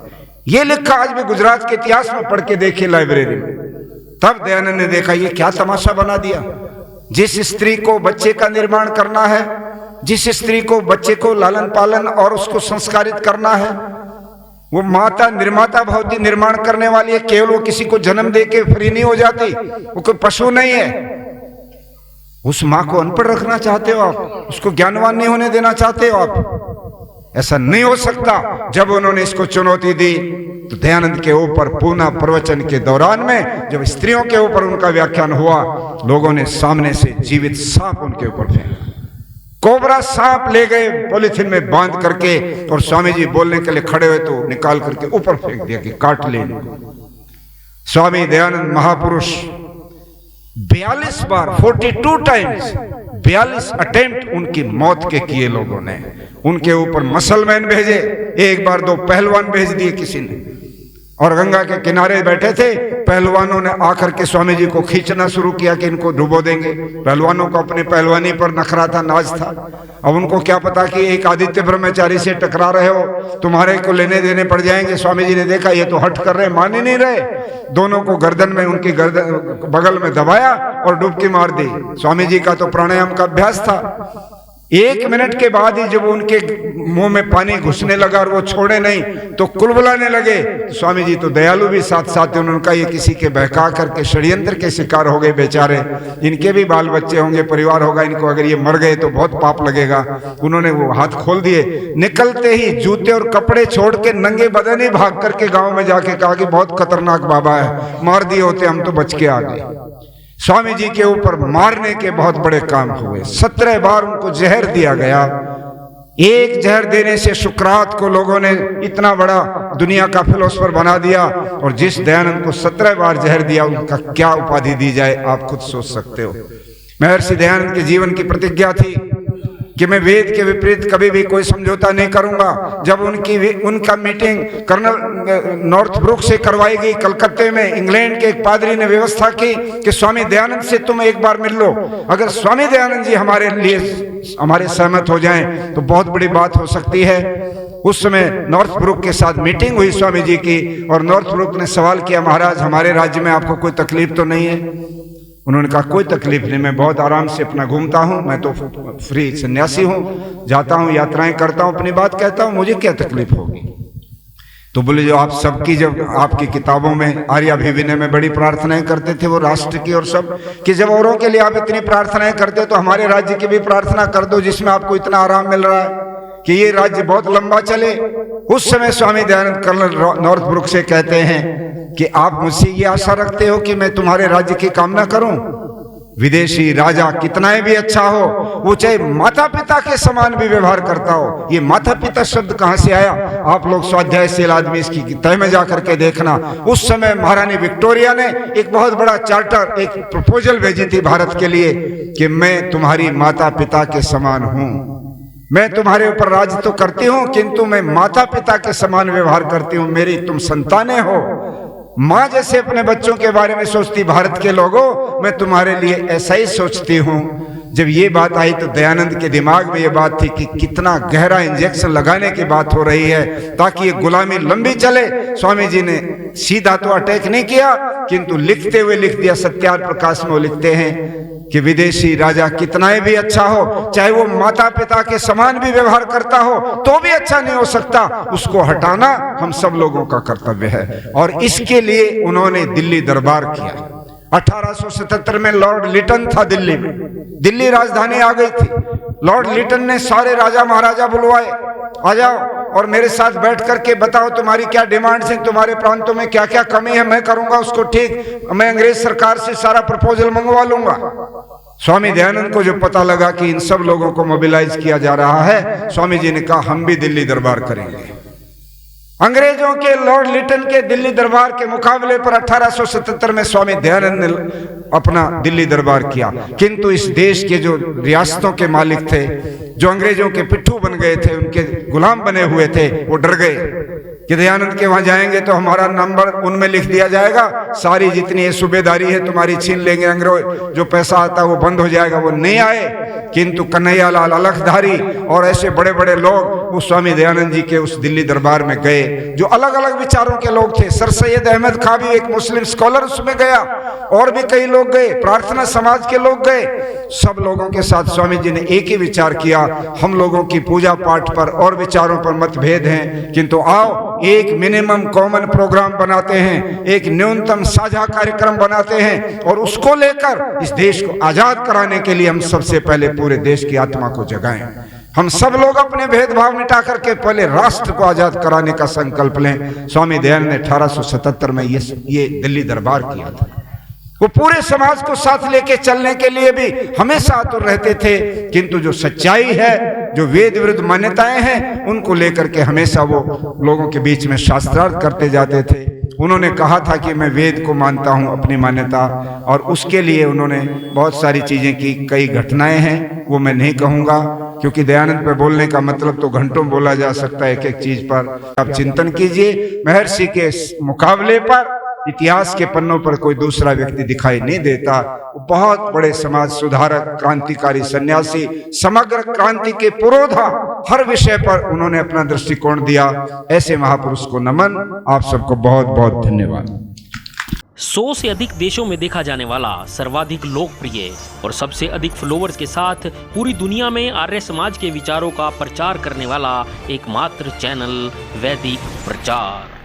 ये लिखा आज भी गुजरात के इतिहास में पढ़ के देखिए लाइब्रेरी में। तब दयानंद ने देखा ये क्या तमाशा बना दिया। जिस स्त्री को बच्चे का निर्माण करना है, जिस स्त्री को बच्चे को लालन पालन और उसको संस्कारित करना है, वो माता निर्माता भवती, निर्माण करने वाली है। केवल वो किसी को जन्म दे के फ्री नहीं हो जाती, वो कोई पशु नहीं है। उस मां को अनपढ़ रखना चाहते हो आप, उसको ज्ञानवान नहीं होने देना चाहते हो आप? ऐसा नहीं हो सकता। जब उन्होंने इसको चुनौती दी तो दयानंद के ऊपर पूना प्रवचन के दौरान में जब स्त्रियों के ऊपर उनका व्याख्यान हुआ, लोगों ने सामने से जीवित सांप उनके ऊपर फेंका, कोबरा सांप ले गए पॉलिथीन में बांध करके, और स्वामी जी बोलने के लिए खड़े हुए तो निकाल करके ऊपर फेंक दिया कि काट ले। स्वामी दयानंद महापुरुष 42 बार 42 टाइम्स 42 अटेम्प्ट उनकी मौत के किए लोगों ने। उनके ऊपर मसलमैन भेजे, एक बार 2 पहलवान भेज दिए किसी ने, और गंगा के किनारे बैठे थे पहलवानों ने आकर के स्वामी जी को खींचना शुरू किया कि इनको डुबो देंगे। पहलवानों को अपनी पहलवानी पर नखरा था, नाज था। अब उनको क्या पता कि एक आदित्य ब्रह्मचारी से टकरा रहे हो, तुम्हारे को लेने देने पड़ जाएंगे। स्वामी जी ने देखा ये तो हट कर रहे, मान ही नहीं रहे, दोनों को गर्दन में, उनकी गर्दन बगल में दबाया और डुबकी मार दी। स्वामी जी का तो प्राणायाम का अभ्यास था। 1 मिनट के बाद ही जब उनके मुंह में पानी घुसने लगा और वो छोड़े नहीं तो कुलबुलाने लगे। स्वामी जी तो दयालु भी साथ साथ, उन्होंने कहा ये किसी के बहका करके षड्यंत्र के शिकार हो गए बेचारे, इनके भी बाल बच्चे होंगे, परिवार होगा, इनको अगर ये मर गए तो बहुत पाप लगेगा। उन्होंने वो हाथ खोल दिए। निकलते ही जूते और कपड़े छोड़ के नंगे बदन ही भाग करके गाँव में जाके कहा कि बहुत खतरनाक बाबा है, मार दिए होते हम तो बच के आ गए। स्वामी जी के ऊपर मारने के बहुत बड़े काम हुए। 17 बार उनको जहर दिया गया। एक जहर देने से शुक्रात को लोगों ने इतना बड़ा दुनिया का फिलोसफर बना दिया, और जिस दयानंद को 17 बार जहर दिया उनका क्या उपाधि दी जाए आप खुद सोच सकते हो। महर्षि दयानंद के जीवन की प्रतिज्ञा थी कि मैं वेद के विपरीत कभी भी कोई समझौता नहीं करूंगा। जब उनका मीटिंग कर्नल नॉर्थब्रुक से करवाई गई कलकत्ते में, इंग्लैंड के एक पादरी ने व्यवस्था की कि स्वामी दयानंद से तुम एक बार मिल लो, अगर स्वामी दयानंद जी हमारे सहमत हो जाएं तो बहुत बड़ी बात हो सकती है। उस समय नॉर्थब्रुक के साथ मीटिंग हुई स्वामी जी की, और नॉर्थब्रुक ने सवाल किया, महाराज हमारे राज्य में आपको कोई तकलीफ तो नहीं है? उन्होंने कहा कोई तकलीफ नहीं, मैं बहुत आराम से अपना घूमता हूँ, मैं तो फ्री सन्यासी हूँ, जाता हूँ, यात्राएं करता हूँ, अपनी बात कहता हूँ, मुझे क्या तकलीफ होगी? तो बोले जो आप सबकी, जब आपकी किताबों में आर्याभिविनय में बड़ी प्रार्थनाएं करते थे वो राष्ट्र की और सब कि जब औरों के लिए आप इतनी प्रार्थनाएं करते तो हमारे राज्य की भी प्रार्थना कर दो जिसमें आपको इतना आराम मिल रहा है कि ये राज्य बहुत लंबा चले। उस समय स्वामी दयानंद कर्नल नॉर्थब्रुक से कहते हैं कि आप मुझसे ये आशा रखते हो कि मैं तुम्हारे राज्य की कामना करूं? विदेशी राजा कितना भी अच्छा हो, वो चाहे माता पिता के समान भी व्यवहार करता हो। ये माता पिता शब्द कहां से आया? आप लोग स्वाध्याय सेल आदमी इसकी तय में जाकर के देखना। उस समय महारानी विक्टोरिया ने एक बहुत बड़ा चार्टर, एक प्रपोजल भेजी थी भारत के लिए कि मैं तुम्हारी माता पिता के समान हूं, मैं तुम्हारे ऊपर राज तो करती हूं किंतु मैं माता पिता के समान व्यवहार करती हूं, मेरी तुम संतानें हो। माँ जैसे अपने बच्चों के बारे में सोचती भारत के लोगों, मैं तुम्हारे लिए ऐसा ही सोचती हूं। जब ये बात आई तो दयानंद के दिमाग में ये बात थी कि कितना गहरा इंजेक्शन लगाने की बात हो रही है ताकि ये गुलामी लंबी चले। स्वामी जी ने सीधा तो अटैक नहीं किया किंतु लिखते हुए लिख दिया। सत्यार्थ प्रकाश में वो लिखते हैं कि विदेशी राजा कितना भी अच्छा हो, चाहे वो माता पिता के समान भी व्यवहार करता हो तो भी अच्छा नहीं हो सकता, उसको हटाना हम सब लोगों का कर्तव्य है। और इसके लिए उन्होंने दिल्ली दरबार किया 1877 में लॉर्ड लिटन था दिल्ली में, दिल्ली राजधानी आ गई थी। लॉर्ड लिटन ने सारे राजा महाराजा बुलवाए, आ जाओ और मेरे साथ बैठ करके बताओ तुम्हारी क्या डिमांड्स हैं, तुम्हारे प्रांतों में क्या क्या कमी है, मैं करूंगा उसको ठीक, मैं अंग्रेज सरकार से सारा प्रपोजल मंगवा लूंगा। स्वामी दयानंद को जो पता लगा कि इन सब लोगों को मोबिलाइज किया जा रहा है, स्वामी जी ने कहा हम भी दिल्ली दरबार करेंगे। अंग्रेजों के लॉर्ड लिटन के दिल्ली दरबार के मुकाबले पर 1877 में स्वामी दयानंद ने अपना दिल्ली दरबार किया। किंतु इस देश के जो रियासतों के मालिक थे, जो अंग्रेजों के पिट्ठू बन गए थे, उनके गुलाम बने हुए थे, वो डर गए कि दयानंद के वहां जाएंगे तो हमारा नंबर उनमें लिख दिया जाएगा, सारी जितनी ये सूबेदारी है तुम्हारी छीन लेंगे अंग्रेज, जो पैसा आता है वो बंद हो जाएगा। वो नहीं आए, किंतु कन्हैयालाल अलखधारी और ऐसे बड़े बड़े लोग उस स्वामी दयानंद जी के उस दिल्ली दरबार में गए, जो अलग अलग विचारों के लोग थे। सर सैयद अहमद खां भी एक मुस्लिम स्कॉलर उसमें गया, और भी कई लोग गए, प्रार्थना समाज के लोग गए। सब लोगों के साथ स्वामी जी ने एक ही विचार किया, हम लोगों की पूजा पाठ पर और विचारों पर मतभेद हैं, किंतु आओ एक मिनिमम कॉमन प्रोग्राम बनाते हैं, एक न्यूनतम साझा कार्यक्रम बनाते हैं, और उसको लेकर इस देश को आजाद कराने के लिए हम सबसे पहले पूरे देश की आत्मा को जगाएं। हम सब लोग अपने भेदभाव मिटा करके पहले राष्ट्र को आजाद कराने का संकल्प लें। स्वामी दयानंद ने 1877 में ये दिल्ली दरबार किया था। वो पूरे समाज को साथ लेके चलने के लिए भी हमेशा आतुर रहते थे, किंतु जो सच्चाई है, जो वेद विरुद्ध मान्यताएं हैं, उनको लेकर के हमेशा वो लोगों के बीच में शास्त्रार्थ करते जाते थे। उन्होंने कहा था कि मैं वेद को मानता हूं अपनी मान्यता, और उसके लिए उन्होंने बहुत सारी चीजें की। कई घटनाएं हैं, वो मैं नहीं कहूंगा, क्योंकि दयानंद पे बोलने का मतलब तो घंटों बोला जा सकता है एक एक चीज पर। आप चिंतन कीजिए, महर्षि के मुकाबले पर इतिहास के पन्नों पर कोई दूसरा व्यक्ति दिखाई नहीं देता। बहुत बड़े समाज सुधारक, क्रांतिकारी, सन्यासी, समग्र क्रांति के पुरोधा, हर विषय पर उन्होंने अपना दृष्टिकोण दिया। ऐसे महापुरुष को नमन। आप सबको बहुत बहुत धन्यवाद। 100 से अधिक देशों में देखा जाने वाला, सर्वाधिक लोकप्रिय और सबसे अधिक फॉलोअर्स के साथ पूरी दुनिया में आर्य समाज के विचारों का प्रचार करने वाला एकमात्र चैनल वैदिक प्रचार।